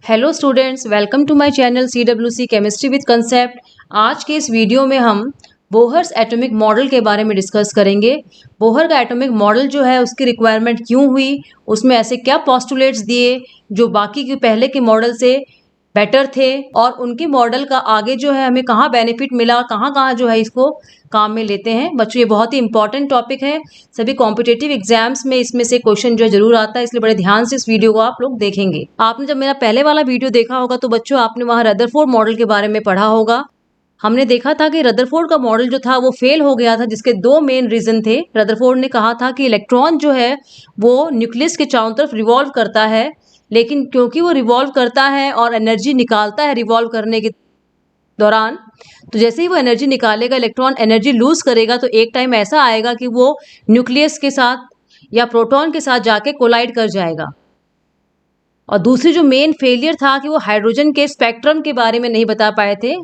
Hello students, welcome to my channel CWC chemistry with concept. आज के इस video में हम बोहर्स एटॉमिक मॉडल के बारे में डिस्कस करेंगे। बोहर का एटॉमिक मॉडल जो है उसकी रिक्वायरमेंट क्यों हुई, उसमें ऐसे क्या पोस्टुलेट्स दिए जो बाकी के पहले के मॉडल से बेटर थे, और उनके मॉडल का आगे जो है हमें कहाँ बेनिफिट मिला, कहाँ कहाँ जो है इसको काम में लेते हैं। बच्चों, ये बहुत ही इंपॉर्टेंट टॉपिक है, सभी कॉम्पिटेटिव एग्जाम्स में इसमें से क्वेश्चन जो जरूर आता है, इसलिए बड़े ध्यान से इस वीडियो को आप लोग देखेंगे। आपने जब मेरा पहले वाला वीडियो देखा होगा तो बच्चों आपने वहाँ रदरफोर्ड मॉडल के बारे में पढ़ा होगा। हमने देखा था कि रदरफोर्ड का मॉडल जो था वो फेल हो गया था, जिसके दो मेन रीजन थे। रदरफोर्ड ने कहा था कि इलेक्ट्रॉन जो है वो न्यूक्लियस के चारों तरफ रिवॉल्व करता है, लेकिन क्योंकि वो रिवॉल्व करता है और एनर्जी निकालता है रिवॉल्व करने के दौरान, तो जैसे ही वो एनर्जी निकालेगा, इलेक्ट्रॉन एनर्जी लूज करेगा, तो एक टाइम ऐसा आएगा कि वो न्यूक्लियस के साथ या प्रोटॉन के साथ जाके कोलाइड कर जाएगा। और दूसरी जो मेन फेलियर था कि वो हाइड्रोजन के स्पेक्ट्रम के बारे में नहीं बता पाए थे।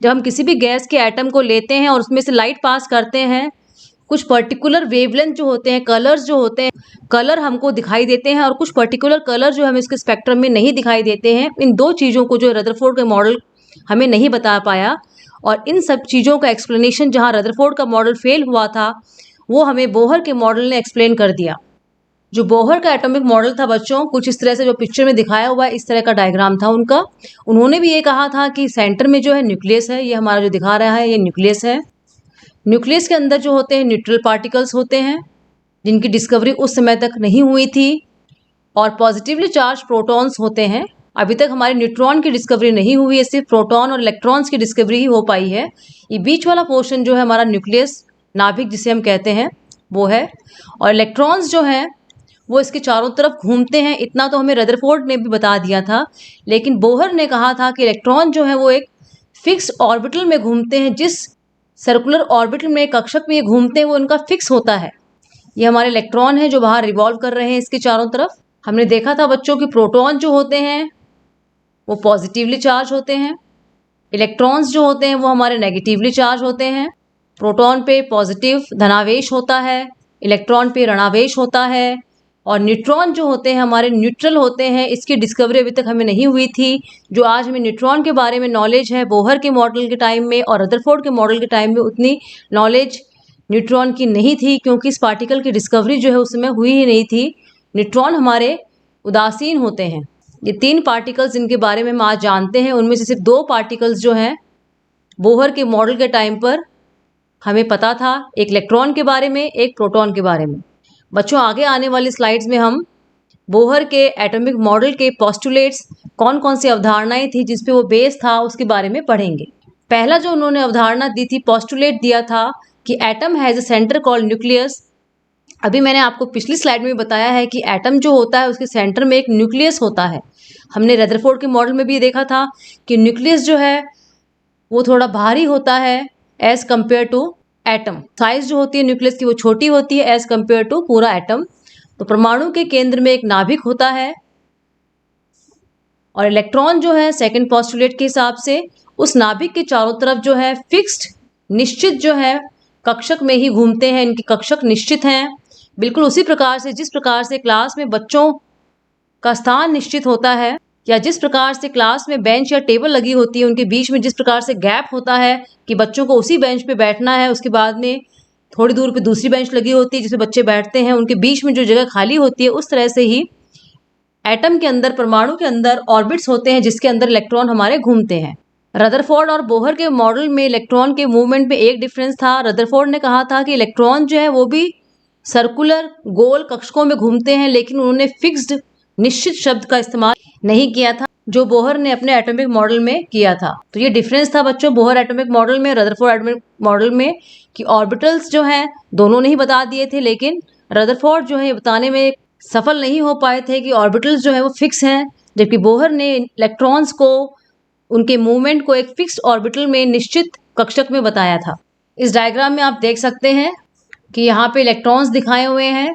जब हम किसी भी गैस के एटम को लेते हैं और उसमें से लाइट पास करते हैं, कुछ पर्टिकुलर वेवलेंथ जो होते हैं, कलर्स जो होते हैं, कलर हमको दिखाई देते हैं और कुछ पर्टिकुलर कलर जो हमें इसके स्पेक्ट्रम में नहीं दिखाई देते हैं। इन दो चीज़ों को जो रदरफोर्ड का मॉडल हमें नहीं बता पाया, और इन सब चीज़ों का एक्सप्लेनेशन जहाँ रदरफोर्ड का मॉडल फेल हुआ था वो हमें बोहर के मॉडल ने एक्सप्लेन कर दिया। जो बोहर का एटॉमिक मॉडल था बच्चों, कुछ इस तरह से जो पिक्चर में दिखाया हुआ है, इस तरह का डायग्राम था उनका। उन्होंने भी ये कहा था कि सेंटर में जो है न्यूक्लियस है, ये हमारा जो दिखा रहा है ये न्यूक्लियस है। न्यूक्लियस के अंदर जो होते हैं न्यूट्रल पार्टिकल्स होते हैं, जिनकी डिस्कवरी उस समय तक नहीं हुई थी, और पॉजिटिवली चार्ज प्रोटॉन्स होते हैं। अभी तक हमारे न्यूट्रॉन की डिस्कवरी नहीं हुई है, सिर्फ प्रोटॉन और इलेक्ट्रॉन्स की डिस्कवरी ही हो पाई है। ये बीच वाला पोर्शन जो है हमारा न्यूक्लियस, नाभिक जिसे हम कहते हैं, वो है। और इलेक्ट्रॉन्स जो हैं वो इसके चारों तरफ घूमते हैं। इतना तो हमें रदरफोर्ड ने भी बता दिया था, लेकिन बोहर ने कहा था कि इलेक्ट्रॉन जो है वो एक फिक्स ऑर्बिटल में घूमते हैं। जिस सर्कुलर ऑर्बिटल में, कक्षक में ये घूमते हैं, वो उनका फिक्स होता है। ये हमारे इलेक्ट्रॉन हैं जो बाहर रिवॉल्व कर रहे हैं इसके चारों तरफ। हमने देखा था बच्चों कि प्रोटॉन जो होते हैं वो पॉजिटिवली चार्ज होते हैं, इलेक्ट्रॉन्स जो होते हैं वो हमारे नेगेटिवली चार्ज होते हैं। प्रोटॉन पे पॉजिटिव धनावेश होता है, इलेक्ट्रॉन पे ऋणावेश होता है, और न्यूट्रॉन जो होते हैं हमारे न्यूट्रल होते हैं। इसकी डिस्कवरी अभी तक हमें नहीं हुई थी। जो आज हमें न्यूट्रॉन के बारे में नॉलेज है बोहर के मॉडल के टाइम में और रदरफोर्ड के मॉडल के टाइम में, उतनी नॉलेज न्यूट्रॉन की नहीं थी, क्योंकि इस पार्टिकल की डिस्कवरी जो है उस समय हुई ही नहीं थी। न्यूट्रॉन हमारे उदासीन होते हैं। ये तीन पार्टिकल्स जिनके बारे में हम आज जानते हैं, उनमें से सिर्फ दो पार्टिकल्स जो हैं बोहर के मॉडल के टाइम पर हमें पता था, एक इलेक्ट्रॉन के बारे में, एक प्रोटॉन के बारे में। बच्चों, आगे आने वाली स्लाइड्स में हम बोहर के एटॉमिक मॉडल के पोस्टुलेट्स, कौन कौन सी अवधारणाएं थी जिस पे वो बेस था, उसके बारे में पढ़ेंगे। पहला जो उन्होंने अवधारणा दी थी, पोस्टुलेट दिया था कि atom has a centre called nucleus. अभी मैंने आपको पिछली स्लाइड में बताया है कि एटम जो होता है उसके सेंटर में एक न्यूक्लियस होता है। हमने रदरफोर्ड के मॉडल में भी देखा था कि न्यूक्लियस जो है वो थोड़ा भारी होता है as compare to atom. Size जो होती है न्यूक्लियस की वो छोटी होती है एज कम्पेयर टू पूरा एटम। तो परमाणु के केंद्र में एक नाभिक होता है, और इलेक्ट्रॉन जो है सेकंड पोस्टुलेट के हिसाब से उस नाभिक के चारों तरफ जो है फिक्स्ड, निश्चित जो है कक्षक में ही घूमते हैं। इनके कक्षक निश्चित हैं, बिल्कुल उसी प्रकार से जिस प्रकार से क्लास में बच्चों का स्थान निश्चित होता है, या जिस प्रकार से क्लास में बेंच या टेबल लगी होती है, उनके बीच में जिस प्रकार से गैप होता है कि बच्चों को उसी बेंच पे बैठना है, उसके बाद में थोड़ी दूर पे दूसरी बेंच लगी होती है जिसमें बच्चे बैठते हैं, उनके बीच में जो जगह खाली होती है, उस तरह से ही एटम के अंदर, परमाणु के अंदर ऑर्बिट्स होते हैं जिसके अंदर इलेक्ट्रॉन हमारे घूमते हैं। रदरफोर्ड और बोहर के मॉडल में इलेक्ट्रॉन के मूवमेंट में एक डिफरेंस था। रदरफोर्ड ने कहा था कि इलेक्ट्रॉन जो है वो भी सर्कुलर गोल कक्षकों में घूमते हैं, लेकिन उन्होंने फिक्स्ड, निश्चित शब्द का इस्तेमाल नहीं किया था जो बोहर ने अपने एटॉमिक मॉडल में किया था। तो ये डिफरेंस था बच्चों बोहर एटॉमिक मॉडल में, रदरफोर्ड एटॉमिक मॉडल में, कि ऑर्बिटल्स जो हैं दोनों ने ही बता दिए थे, लेकिन रदरफोर्ड जो है ये बताने में सफल नहीं हो पाए थे कि ऑर्बिटल्स जो है वो फिक्स हैं, जबकि बोहर ने इलेक्ट्रॉन्स को, उनके मूवमेंट को एक फिक्स्ड ऑर्बिटल में, निश्चित कक्षक में बताया था। इस डायग्राम में आप देख सकते हैं कि यहाँ पे इलेक्ट्रॉन्स दिखाए हुए हैं।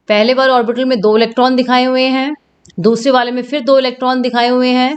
पहले वाले ऑर्बिटल में 2 इलेक्ट्रॉन दिखाए हुए हैं, दूसरे वाले में फिर 2 इलेक्ट्रॉन दिखाए हुए हैं,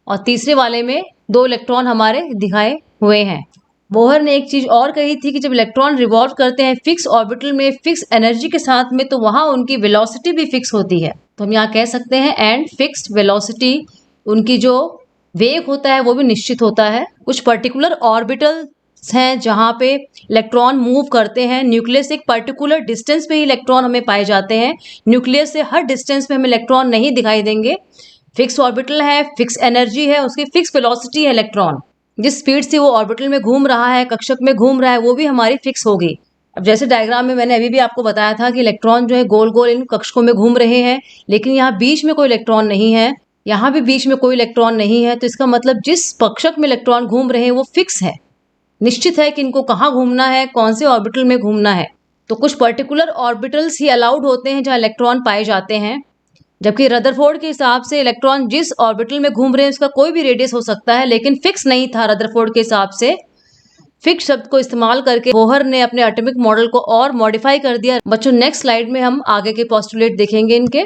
और तीसरे वाले में 2 इलेक्ट्रॉन हमारे दिखाए हुए हैं। बोहर ने एक चीज और कही थी कि जब इलेक्ट्रॉन रिवॉल्व करते हैं फिक्स ऑर्बिटल में फिक्स एनर्जी के साथ में, तो वहां उनकी वेलोसिटी भी फिक्स होती है। तो हम यहाँ कह सकते हैं एंड फिक्स्ड वेलोसिटी, उनकी जो वेग होता है वो भी निश्चित होता है। कुछ पर्टिकुलर ऑर्बिटल्स हैं जहाँ पे इलेक्ट्रॉन मूव करते हैं। न्यूक्लियस एक पर्टिकुलर डिस्टेंस पे ही इलेक्ट्रॉन हमें पाए जाते हैं। न्यूक्लियस से हर डिस्टेंस में हमें इलेक्ट्रॉन नहीं दिखाई देंगे। फिक्स ऑर्बिटल है, फिक्स एनर्जी है, उसकी फिक्स वेलोसिटी है। इलेक्ट्रॉन जिस स्पीड से वो ऑर्बिटल में घूम रहा है, कक्षक में घूम रहा है, वो भी हमारी फिक्स होगी। अब जैसे डायग्राम में मैंने अभी भी आपको बताया था कि इलेक्ट्रॉन जो है गोल गोल इन कक्षकों में घूम रहे हैं, लेकिन यहाँ बीच में कोई इलेक्ट्रॉन नहीं है, यहाँ भी बीच में कोई इलेक्ट्रॉन नहीं है। तो इसका मतलब जिस कक्षक में इलेक्ट्रॉन घूम रहे हैं वो फिक्स है, निश्चित है कि इनको कहाँ घूमना है, कौन से ऑर्बिटल में घूमना है। तो कुछ पर्टिकुलर ऑर्बिटल्स ही अलाउड होते हैं जहाँ इलेक्ट्रॉन पाए जाते हैं, जबकि रदरफोर्ड के हिसाब से इलेक्ट्रॉन जिस ऑर्बिटल में घूम रहे हैं उसका कोई भी रेडियस हो सकता है, लेकिन फिक्स नहीं था। रदरफोर्ड के हिसाब से फिक्स शब्द को इस्तेमाल करके बोहर ने अपने एटॉमिक मॉडल को और मॉडिफाई कर दिया। बच्चों नेक्स्ट स्लाइड में हम आगे के पोस्टुलेट देखेंगे। इनके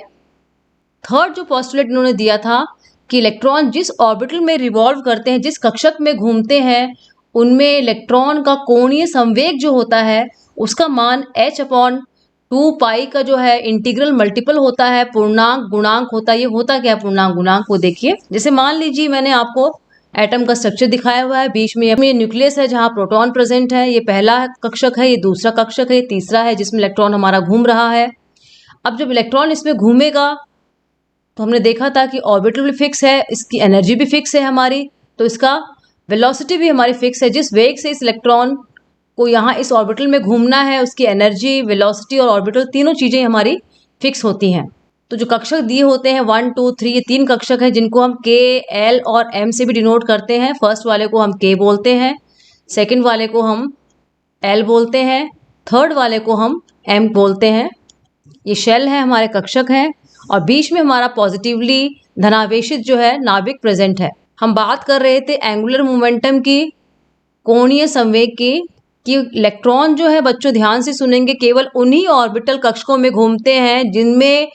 थर्ड जो पोस्टुलेट इन्होंने दिया था कि इलेक्ट्रॉन जिस ऑर्बिटल में रिवॉल्व करते हैं, जिस कक्षक में घूमते हैं, उनमें इलेक्ट्रॉन का कोणीय संवेग जो होता है उसका मान h/2 का जो है इंटीग्रल मल्टीपल होता है, पूर्णांक गुणांक होता है। ये होता क्या है पूर्णांक गुणांक, वो देखिए। जैसे मान लीजिए मैंने आपको एटम का स्ट्रक्चर दिखाया हुआ है, बीच में ये न्यूक्लियस है जहाँ प्रोटॉन प्रेजेंट है, ये पहला कक्षक है, ये दूसरा कक्षक है, ये तीसरा है जिसमें इलेक्ट्रॉन हमारा घूम रहा है। अब जब इलेक्ट्रॉन इसमें घूमेगा तो हमने देखा था कि ऑर्बिटल भी फिक्स है, इसकी एनर्जी भी फिक्स है हमारी, तो इसका वेलोसिटी भी हमारी फिक्स है। जिस वेग से इस इलेक्ट्रॉन को यहाँ इस ऑर्बिटल में घूमना है, उसकी एनर्जी, वेलोसिटी और ऑर्बिटल तीनों चीज़ें हमारी फिक्स होती हैं। तो जो कक्षक दिए होते हैं 1, 2, 3, ये 3 कक्षक हैं जिनको हम K, L और M से भी डिनोट करते हैं। फर्स्ट वाले को हम K बोलते हैं, सेकेंड वाले को हम L बोलते हैं, थर्ड वाले को हम M बोलते हैं। ये शेल है, हमारे कक्षक हैं, और बीच में हमारा पॉजिटिवली धनावेशित जो है नाभिक प्रेजेंट है। हम बात कर रहे थे एंगुलर मोमेंटम की, कोणीय संवेग की, कि इलेक्ट्रॉन जो है बच्चों ध्यान से सुनेंगे केवल उन्हीं ऑर्बिटल कक्षकों में घूमते हैं जिनमें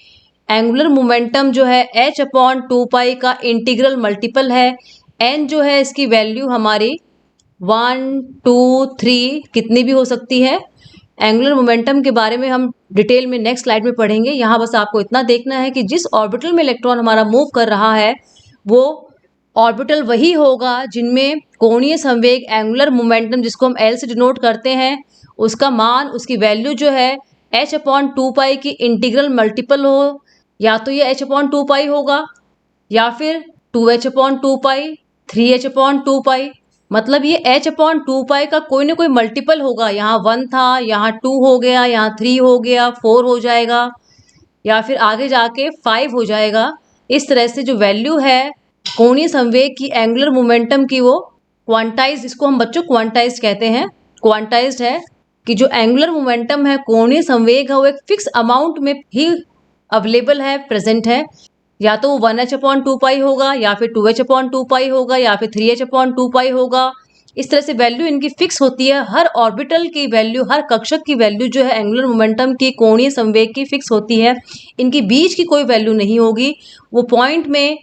एंगुलर मोमेंटम जो है h/2 का इंटीग्रल मल्टीपल है। n जो है इसकी वैल्यू हमारी 1, 2, 3 कितनी भी हो सकती है। एंगुलर मोमेंटम के बारे में हम डिटेल में नेक्स्ट स्लाइड में पढ़ेंगे। यहाँ बस आपको इतना देखना है कि जिस ऑर्बिटल में इलेक्ट्रॉन हमारा मूव कर रहा है वो ऑर्बिटल वही होगा जिनमें कोणीय संवेग एंगुलर मोमेंटम, जिसको हम L से डिनोट करते हैं, उसका मान, उसकी वैल्यू जो है h/2 की इंटीग्रल मल्टीपल हो। या तो ये h/2 होगा या फिर 2h/2, 3h/2। मतलब ये h/2 का कोई ना कोई मल्टीपल होगा। यहाँ 1 था, यहाँ 2 हो गया, यहाँ 3 हो गया, 4 हो जाएगा, या फिर आगे जाके 5 हो जाएगा। इस तरह से जो वैल्यू है कोणीय संवेग की, एंगुलर मोमेंटम की, वो क्वांटाइज, इसको हम बच्चों क्वांटाइज कहते हैं, क्वांटाइज्ड है कि जो एंगुलर मोमेंटम है, कोणीय संवेग है, वो एक फिक्स अमाउंट में ही अवेलेबल है, प्रेजेंट है। या तो 1h/2 होगा, या फिर 2h/2 होगा, या फिर 3h/2 होगा। इस तरह से वैल्यू इनकी फिक्स होती है। हर ऑर्बिटल की वैल्यू, हर कक्षक की वैल्यू जो है एंगुलर मोमेंटम की, कोणीय संवेग की फिक्स होती है। इनकी बीच की कोई वैल्यू नहीं होगी। वो पॉइंट में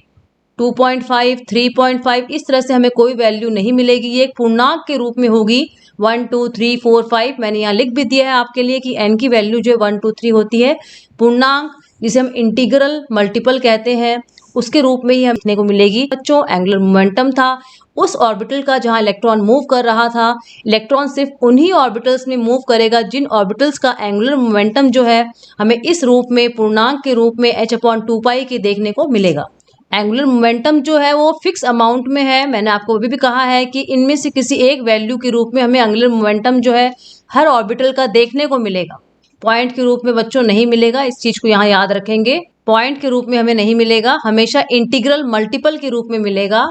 2.5, 3.5 इस तरह से हमें कोई वैल्यू नहीं मिलेगी। ये एक पूर्णांक के रूप में होगी, 1, 2, 3, 4, 5। मैंने यहाँ लिख भी दिया है आपके लिए कि n की वैल्यू जो 1, 2, 3 होती है। पूर्णांक जिसे हम इंटीग्रल मल्टीपल कहते हैं, उसके रूप में ही हमें देखने को मिलेगी। बच्चों एंगुलर मोमेंटम था उस ऑर्बिटल का जहाँ इलेक्ट्रॉन मूव कर रहा था। इलेक्ट्रॉन सिर्फ उन्हीं ऑर्बिटल्स में मूव करेगा जिन ऑर्बिटल्स का एंगुलर मोमेंटम जो है हमें इस रूप में, पूर्णांक के रूप में h/2 के देखने को मिलेगा। एंगुलर मोमेंटम जो है वो फिक्स अमाउंट में है। मैंने आपको अभी भी कहा है कि इनमें से किसी एक वैल्यू के रूप में हमें एंगुलर मोमेंटम जो है हर ऑर्बिटल का देखने को मिलेगा। पॉइंट के रूप में बच्चों नहीं मिलेगा, इस चीज को यहाँ याद रखेंगे। पॉइंट के रूप में हमें नहीं मिलेगा, हमेशा इंटीग्रल मल्टीपल के रूप में मिलेगा।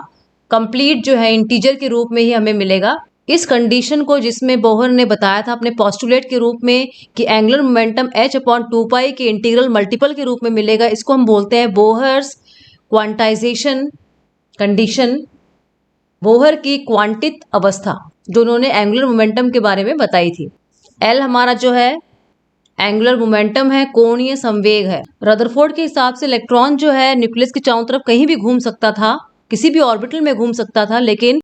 कंप्लीट जो है इंटीजर के रूप में ही हमें मिलेगा। इस कंडीशन को, जिसमें बोहर ने बताया था अपने पोस्टुलेट के रूप में कि एंगुलर मोमेंटम h/2 के इंटीग्रल मल्टीपल के रूप में मिलेगा, इसको हम बोलते हैं बोहर्स क्वांटाइजेशन कंडीशन। बोहर की क्वांटित अवस्था जो उन्होंने एंगुलर मोमेंटम के बारे में बताई थी। L हमारा जो है एंगुलर मोमेंटम है, कोणीय संवेग है। रदरफोर्ड के हिसाब से इलेक्ट्रॉन जो है न्यूक्लियस के चारों तरफ कहीं भी घूम सकता था, किसी भी ऑर्बिटल में घूम सकता था, लेकिन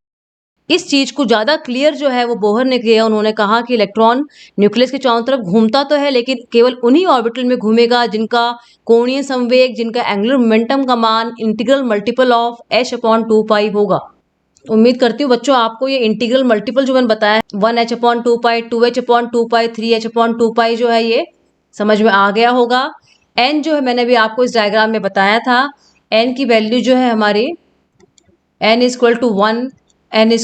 इस चीज को ज्यादा क्लियर जो है वो बोहर ने किया। उन्होंने कहा कि इलेक्ट्रॉन न्यूक्लियस के चारों तरफ घूमता तो है, लेकिन केवल उन्हीं ऑर्बिटल में घूमेगा जिनका कोणीय संवेग, जिनका एंगुलर मोमेंटम का मान इंटीग्रल मल्टीपल ऑफ h/2 होगा। उम्मीद करती हूँ बच्चों आपको ये इंटीग्रल मल्टीपल जो मैंने बताया 1h/2, 2h/2, 3h/2 जो है ये समझ में आ गया होगा। n जो है मैंने भी आपको इस डायग्राम में बताया था, n की वैल्यू जो है हमारी n = 1, n =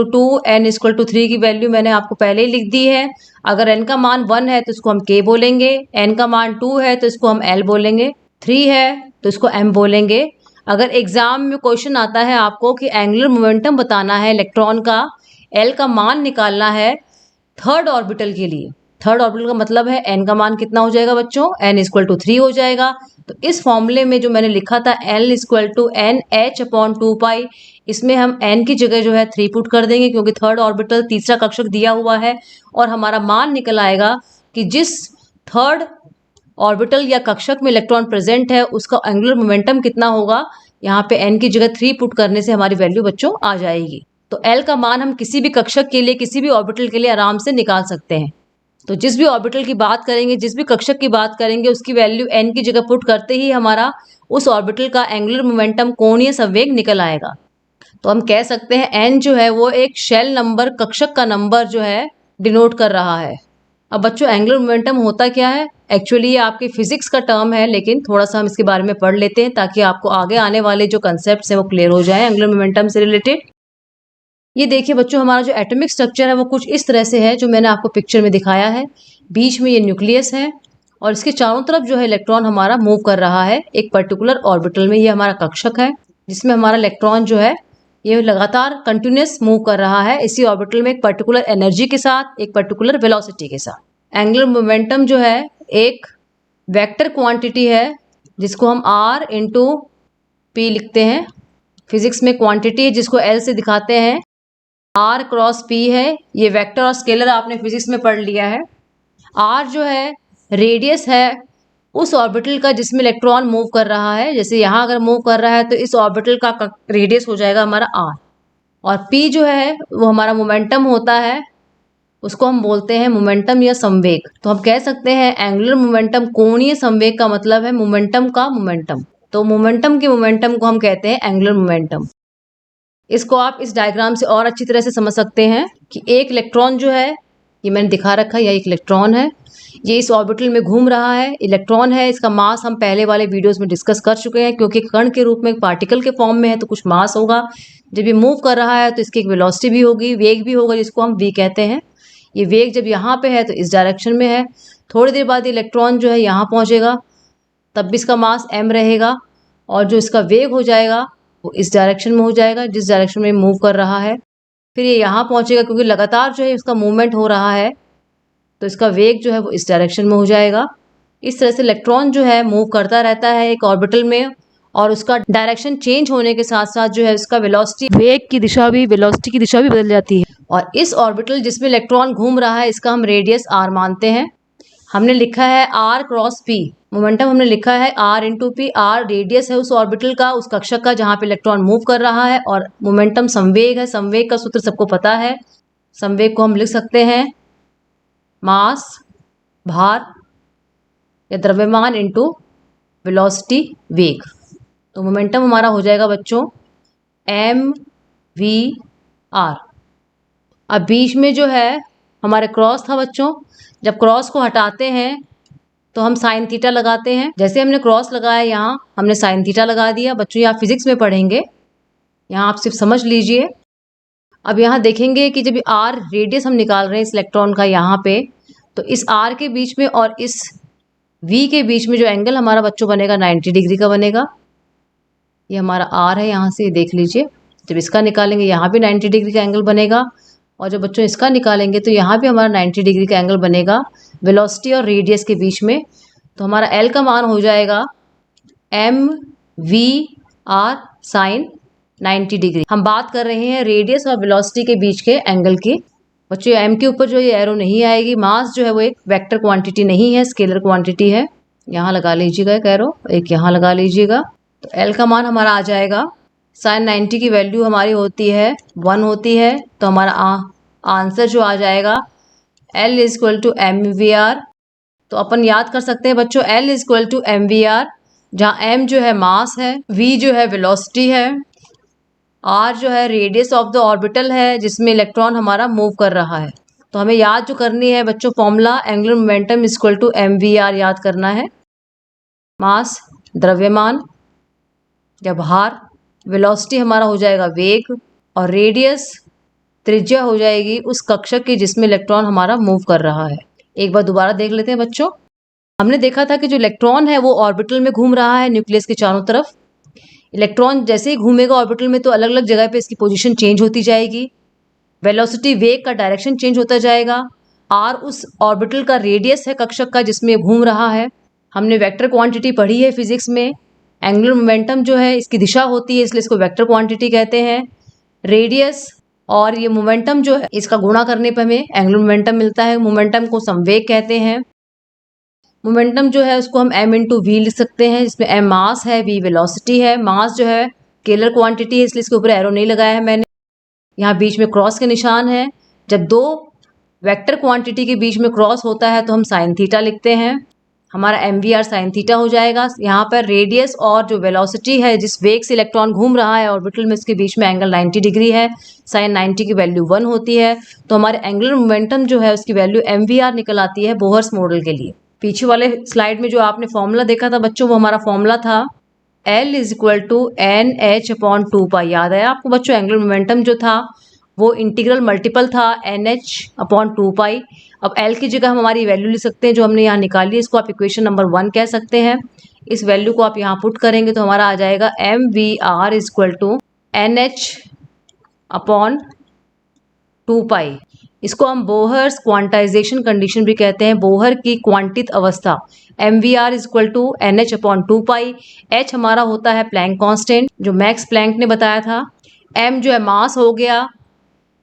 2, n = 3 की वैल्यू मैंने आपको पहले ही लिख दी है। अगर n का मान 1 है तो इसको हम k बोलेंगे, n का मान 2 है तो इसको हम l बोलेंगे, 3 है तो इसको m बोलेंगे। अगर एग्जाम में क्वेश्चन आता है आपको कि एंगुलर मोमेंटम बताना है इलेक्ट्रॉन का, l का मान निकालना है थर्ड ऑर्बिटल के लिए, थर्ड ऑर्बिटल का मतलब है n का मान कितना हो जाएगा बच्चों, n = 3 हो जाएगा। तो इस फॉर्मूले में जो मैंने लिखा था l = nh/2, इसमें हम n की जगह जो है 3 पुट कर देंगे क्योंकि थर्ड ऑर्बिटल तीसरा कक्षक दिया हुआ है, और हमारा मान निकल आएगा कि जिस थर्ड ऑर्बिटल या कक्षक में इलेक्ट्रॉन प्रेजेंट है उसका एंगुलर मोमेंटम कितना होगा। यहाँ पे n की जगह 3 पुट करने से हमारी वैल्यू बच्चों आ जाएगी। तो l का मान हम किसी भी कक्षक के लिए, किसी भी ऑर्बिटल के लिए आराम से निकाल सकते हैं। तो जिस भी ऑर्बिटल की बात करेंगे, जिस भी कक्षक की बात करेंगे, उसकी वैल्यू n की जगह पुट करते ही हमारा उस ऑर्बिटल का एंगुलर मोमेंटम, कोणीय संवेग निकल आएगा। तो हम कह सकते हैं n जो है वो एक शेल नंबर, कक्षक का नंबर जो है डिनोट कर रहा है। अब बच्चों एंगुलर मोमेंटम होता क्या है, एक्चुअली ये आपकी फिजिक्स का टर्म है, लेकिन थोड़ा सा हम इसके बारे में पढ़ लेते हैं ताकि आपको आगे आने वाले जो कंसेप्ट्स हैं वो क्लियर हो जाए एंगुलर मोमेंटम से रिलेटेड। ये देखिए बच्चों, हमारा जो एटॉमिक स्ट्रक्चर है वो कुछ इस तरह से है जो मैंने आपको पिक्चर में दिखाया है। बीच में ये न्यूक्लियस है और इसके चारों तरफ जो है इलेक्ट्रॉन हमारा मूव कर रहा है एक पर्टिकुलर ऑर्बिटल में। ये हमारा कक्षक है जिसमें हमारा इलेक्ट्रॉन जो है ये लगातार कंटिन्यूस मूव कर रहा है इसी ऑर्बिटल में एक पर्टिकुलर एनर्जी के साथ, एक पर्टिकुलर वेलोसिटी के साथ। एंगुलर मोमेंटम जो है एक वेक्टर क्वांटिटी है जिसको हम r × p लिखते हैं। फिजिक्स में क्वांटिटी जिसको l से दिखाते हैं, r × p है। ये वेक्टर और स्केलर आपने फिजिक्स में पढ़ लिया है। r जो है रेडियस है उस ऑर्बिटल का जिसमें इलेक्ट्रॉन मूव कर रहा है। जैसे यहाँ अगर मूव कर रहा है तो इस ऑर्बिटल का रेडियस हो जाएगा हमारा r, और p जो है वो हमारा मोमेंटम होता है, उसको हम बोलते हैं मोमेंटम या संवेग। तो हम कह सकते हैं एंगुलर मोमेंटम, कोणीय संवेग का मतलब है मोमेंटम का मोमेंटम। तो मोमेंटम के मोमेंटम को हम कहते हैं एंगुलर मोमेंटम। इसको आप इस डायग्राम से और अच्छी तरह से समझ सकते हैं कि एक इलेक्ट्रॉन जो है, ये मैंने दिखा रखा है, यह एक इलेक्ट्रॉन है, ये इस ऑर्बिटल में घूम रहा है, इलेक्ट्रॉन है। इसका मास हम पहले वाले वीडियोस में डिस्कस कर चुके हैं, क्योंकि कण के रूप में, पार्टिकल के फॉर्म में है तो कुछ मास होगा। जब ये मूव कर रहा है तो इसकी एक वेलोसिटी भी होगी, वेग भी होगा, जिसको हम v कहते हैं। ये वेग जब यहाँ पे है तो इस डायरेक्शन में है, थोड़ी देर बाद इलेक्ट्रॉन जो है यहाँ पहुँचेगा, तब भी इसका मास m रहेगा, और जो इसका वेग हो जाएगा वो इस डायरेक्शन में हो जाएगा जिस डायरेक्शन में मूव कर रहा है। फिर ये यहाँ पहुँचेगा, क्योंकि लगातार जो है इसका मूवमेंट हो रहा है तो इसका वेग जो है वो इस डायरेक्शन में हो जाएगा। इस तरह से इलेक्ट्रॉन जो है मूव करता रहता है एक ऑर्बिटल में, और उसका डायरेक्शन चेंज होने के साथ साथ जो है उसका वेलोसिटी, वेग की दिशा भी, वेलोसिटी की दिशा भी बदल जाती है। और इस ऑर्बिटल जिसमें इलेक्ट्रॉन घूम रहा है इसका हम रेडियस r मानते हैं। हमने लिखा है r × p, मोमेंटम हमने लिखा है r × p। r रेडियस है उस ऑर्बिटल का, उस कक्षक का जहाँ पे इलेक्ट्रॉन मूव कर रहा है, और मोमेंटम संवेग है। संवेग का सूत्र सबको पता है। संवेग को हम लिख सकते हैं मास, भार या द्रव्यमान × वेलोसिटी, वेग। तो मोमेंटम हमारा हो जाएगा बच्चों mv/r। अब बीच में जो है हमारे क्रॉस था बच्चों, जब क्रॉस को हटाते हैं तो हम साइन थीटा लगाते हैं। जैसे हमने क्रॉस लगाया यहाँ हमने साइन थीटा लगा दिया। बच्चों ये आप फिजिक्स में पढ़ेंगे, यहाँ आप सिर्फ समझ लीजिए। अब यहाँ देखेंगे कि जब r रेडियस हम निकाल रहे हैं इस इलेक्ट्रॉन का यहाँ पे, तो इस r के बीच में और इस v के बीच में जो एंगल हमारा बच्चों बनेगा 90 डिग्री का बनेगा। ये हमारा r है, यहाँ से देख लीजिए। जब इसका निकालेंगे यहाँ भी 90 डिग्री का एंगल बनेगा, और जब बच्चों इसका निकालेंगे तो यहाँ भी हमारा 90 डिग्री का एंगल बनेगा वेलोसिटी और रेडियस के बीच में। तो हमारा L का मान हो जाएगा mv/r sin 90 डिग्री। हम बात कर रहे हैं रेडियस और वेलोसिटी के बीच के एंगल की। बच्चों m के ऊपर जो ये एरो नहीं आएगी। मास जो है वो एक वेक्टर क्वांटिटी नहीं है, स्केलर क्वांटिटी है। यहाँ लगा लीजिएगा एक एरो, एक यहाँ लगा लीजिएगा। तो L का मान हमारा आ जाएगा साइन 90 की वैल्यू हमारी होती है 1 होती है। तो हमारा आंसर जो आ जाएगा L is equal to mvr। तो अपन याद कर सकते हैं बच्चों L is equal to mvr, जहाँ m जो है मास है, v जो है वेलोसिटी है, r जो है रेडियस ऑफ द ऑर्बिटल है जिसमें इलेक्ट्रॉन हमारा मूव कर रहा है। तो हमें याद जो करनी है बच्चों formula angular momentum is equal to mvr याद करना है। मास द्रव्यमान या भार, वेलोसिटी हमारा हो जाएगा वेग, और रेडियस त्रिज्या हो जाएगी उस कक्षक की जिसमें इलेक्ट्रॉन हमारा मूव कर रहा है। एक बार दोबारा देख लेते हैं बच्चों। हमने देखा था कि जो इलेक्ट्रॉन है वो ऑर्बिटल में घूम रहा है न्यूक्लियस के चारों तरफ। इलेक्ट्रॉन जैसे ही घूमेगा ऑर्बिटल में तो अलग अलग जगह पे इसकी पोजीशन चेंज होती जाएगी। वेलोसिटी वेग का डायरेक्शन चेंज होता जाएगा। आर उस ऑर्बिटल का रेडियस है कक्षक का जिसमें घूम रहा है। हमने वेक्टर क्वांटिटी पढ़ी है फिजिक्स में। एंगुलर मोमेंटम जो है इसकी दिशा होती है इसलिए इसको वेक्टर क्वांटिटी कहते हैं। रेडियस और ये मोमेंटम जो है इसका गुणा करने पर हमें एंगुलर मोमेंटम मिलता है। मोमेंटम को संवेग कहते हैं। मोमेंटम जो है उसको हम m इंटू वी लिख सकते हैं, जिसमें m मास है, v वेलोसिटी है। मास जो है स्केलर क्वांटिटी है इसलिए इसके ऊपर एरो नहीं लगाया है मैंने। यहाँ बीच में क्रॉस के निशान है। जब दो वेक्टर क्वांटिटी के बीच में क्रॉस होता है तो हम साइन थीटा लिखते हैं। हमारा mvr साइन थीटा हो जाएगा। यहाँ पर रेडियस और जो वेलोसिटी है जिस वेग से इलेक्ट्रॉन घूम रहा है ऑर्बिटल में उसके बीच में एंगल 90 डिग्री है। साइन 90 की वैल्यू 1 होती है। तो हमारे एंगुलर मोमेंटम जो है उसकी वैल्यू mvr निकल आती है बोहर्स मॉडल के लिए। पीछे वाले स्लाइड में जो आपने फॉर्मूला देखा था बच्चों वो हमारा फॉर्मूला था L is equal to N H upon 2 पाई। याद है आपको बच्चों एंगुलर मोमेंटम जो था वो इंटीग्रल मल्टीपल था NH अपॉन 2 पाई। अब L की जगह हम हमारी वैल्यू लिख सकते हैं जो हमने यहाँ निकाली है, इसको आप इक्वेशन नंबर 1 कह सकते हैं। इस वैल्यू को आप यहाँ पुट करेंगे तो हमारा आ जाएगा MVR is equal to NH upon 2 पाई। इसको हम बोहर्स क्वांटाइजेशन कंडीशन भी कहते हैं, बोहर की क्वांटित अवस्था। MVR is equal to NH upon 2 पाई। H हमारा होता है प्लैंक कांस्टेंट जो मैक्स प्लैंक ने बताया था। M जो है मास हो गया,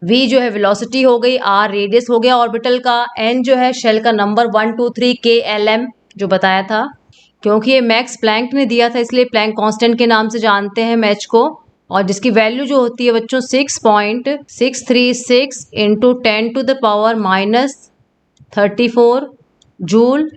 V जो है वेलोसिटी हो गई, R रेडियस हो गया ऑर्बिटल का, N जो है शेल का नंबर 1 2 3 KLM जो बताया था। क्योंकि ये मैक्स प्लैंक ने दिया था इसलिए प्लैंक कांस्टेंट के नाम से जानते हैं मैच को। और जिसकी वैल्यू जो होती है बच्चों 6.636 इंटू 10⁻⁻34 जूल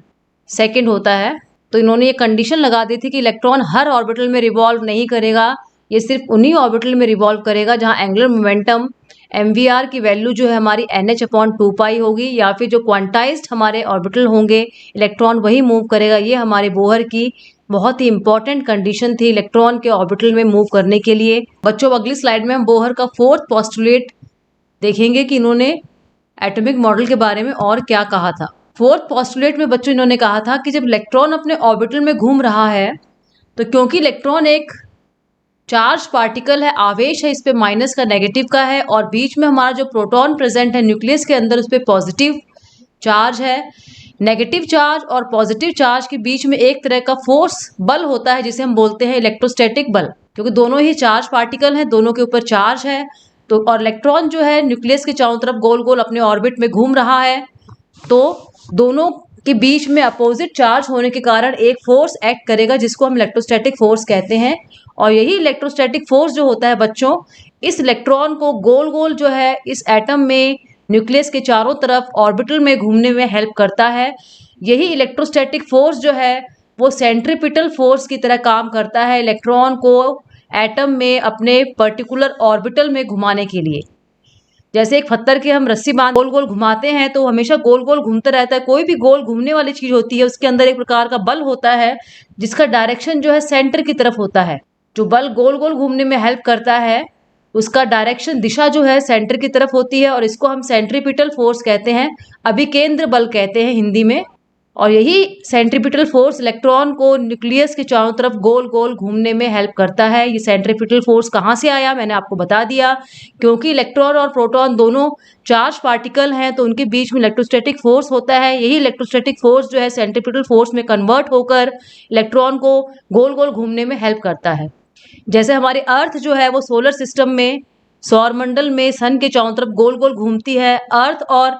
सेकेंड होता है। तो इन्होंने ये कंडीशन लगा दी थी कि इलेक्ट्रॉन हर ऑर्बिटल में रिवॉल्व नहीं करेगा, ये सिर्फ उन्हीं ऑर्बिटल में रिवॉल्व करेगा जहां एंगुलर मोमेंटम MVR की वैल्यू जो है हमारी NH अपॉन 2 पाई होगी, या फिर जो क्वांटाइज्ड हमारे ऑर्बिटल होंगे इलेक्ट्रॉन वही मूव करेगा। ये हमारे बोहर की बहुत ही इंपॉर्टेंट कंडीशन थी इलेक्ट्रॉन के ऑर्बिटल में मूव करने के लिए। बच्चों अगली स्लाइड में हम बोहर का फोर्थ पोस्टुलेट देखेंगे कि इन्होंने एटॉमिक मॉडल के बारे में और क्या कहा था। फोर्थ पोस्टुलेट में बच्चों इन्होंने कहा था कि जब इलेक्ट्रॉन अपने ऑर्बिटल में घूम रहा है तो क्योंकि इलेक्ट्रॉन एक चार्ज पार्टिकल है, आवेश है, इस पे माइनस का नेगेटिव का है, और बीच में हमारा जो प्रोटॉन प्रेजेंट है न्यूक्लियस के अंदर उस पर पॉजिटिव चार्ज है। नेगेटिव चार्ज और पॉजिटिव चार्ज के बीच में एक तरह का फोर्स बल होता है जिसे हम बोलते हैं इलेक्ट्रोस्टैटिक बल, क्योंकि दोनों ही चार्ज पार्टिकल हैं, दोनों के ऊपर चार्ज है। तो और इलेक्ट्रॉन जो है न्यूक्लियस के चारों तरफ गोल गोल अपने ऑर्बिट में घूम रहा है, तो दोनों के बीच में अपोजिट चार्ज होने के कारण एक फोर्स एक्ट करेगा जिसको हम इलेक्ट्रोस्टैटिक फोर्स कहते हैं। और यही इलेक्ट्रोस्टैटिक फोर्स जो होता है बच्चों इस इलेक्ट्रॉन को गोल गोल जो है इस एटम में न्यूक्लियस के चारों तरफ ऑर्बिटल में घूमने में हेल्प करता है। यही इलेक्ट्रोस्टैटिक फोर्स जो है वो सेंट्रीपिटल फोर्स की तरह काम करता है इलेक्ट्रॉन को एटम में अपने पर्टिकुलर ऑर्बिटल में घुमाने के लिए। जैसे एक पत्थर के हम रस्सी बांध गोल गोल घुमाते हैं तो हमेशा गोल गोल घूमता रहता है। कोई भी गोल घूमने वाली चीज होती है उसके अंदर एक प्रकार का बल होता है जिसका डायरेक्शन जो है सेंटर की तरफ होता है। जो बल गोल गोल घूमने में हेल्प करता है उसका डायरेक्शन दिशा जो है सेंटर की तरफ होती है, और इसको हम सेंट्रीपिटल फोर्स कहते हैं, अभिकेंद्र बल कहते हैं हिंदी में। और यही सेंट्रीपिटल फोर्स इलेक्ट्रॉन को न्यूक्लियस के चारों तरफ गोल गोल घूमने में हेल्प करता है। ये सेंट्रीपिटल फोर्स कहाँ से आया मैंने आपको बता दिया, क्योंकि इलेक्ट्रॉन और प्रोटॉन दोनों चार्ज पार्टिकल हैं तो उनके बीच में इलेक्ट्रोस्टैटिक फोर्स होता है। यही इलेक्ट्रोस्टैटिक फोर्स जो है सेंट्रीपिटल फोर्स में कन्वर्ट होकर इलेक्ट्रॉन को गोल गोल घूमने में हेल्प करता है। जैसे हमारी अर्थ जो है वो सोलर सिस्टम में सौरमंडल में सन के चारों तरफ गोल गोल घूमती है। अर्थ और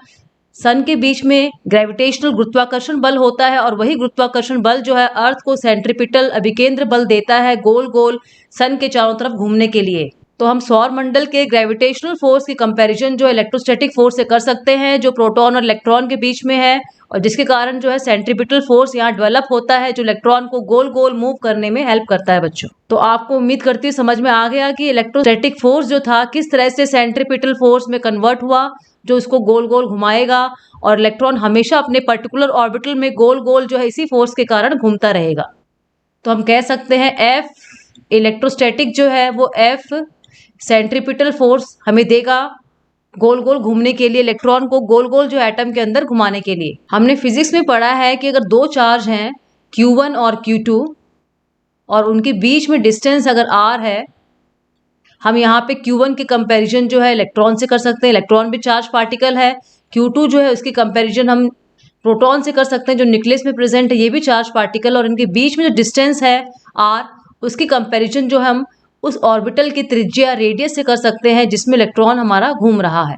सन के बीच में ग्रेविटेशनल गुरुत्वाकर्षण बल होता है और वही गुरुत्वाकर्षण बल जो है अर्थ को सेंट्रीपिटल अभिकेंद्र बल देता है गोल गोल सन के चारों तरफ घूमने के लिए। तो हम सौर मंडल के ग्रेविटेशनल फोर्स की कंपैरिजन जो इलेक्ट्रोस्टैटिक फोर्स से कर सकते हैं, जो प्रोटॉन और इलेक्ट्रॉन के बीच में है और जिसके कारण जो है सेंट्रीपिटल फोर्स यहाँ डेवलप होता है जो इलेक्ट्रॉन को गोल गोल मूव करने में हेल्प करता है बच्चों। तो आपको उम्मीद करती हूँ समझ में आ गया कि इलेक्ट्रोस्टैटिक फोर्स जो था किस तरह से सेंट्रीपिटल फोर्स में कन्वर्ट हुआ जो उसको गोल गोल घुमाएगा और इलेक्ट्रॉन हमेशा अपने पर्टिकुलर ऑर्बिटल में गोल गोल जो है इसी फोर्स के कारण घूमता रहेगा। तो हम कह सकते हैं एफ इलेक्ट्रोस्टैटिक जो है वो एफ सेंट्रीपिटल फोर्स हमें देगा गोल गोल घूमने के लिए, इलेक्ट्रॉन को गोल गोल जो एटम के अंदर घुमाने के लिए। हमने फिजिक्स में पढ़ा है कि अगर दो चार्ज हैं Q1 और Q2 और उनके बीच में डिस्टेंस अगर r है, हम यहाँ पे Q1 की कंपैरिजन जो है इलेक्ट्रॉन से कर सकते हैं, इलेक्ट्रॉन भी चार्ज पार्टिकल है। Q2 जो है उसकी कंपैरिजन हम प्रोटॉन से कर सकते हैं जो न्यूक्लियस में प्रेजेंट है, ये भी चार्ज पार्टिकल, और इनके बीच में जो डिस्टेंस है r उसकी कंपैरिजन जो हम उस ऑर्बिटल की त्रिज्या रेडियस से कर सकते हैं जिसमें इलेक्ट्रॉन हमारा घूम रहा है।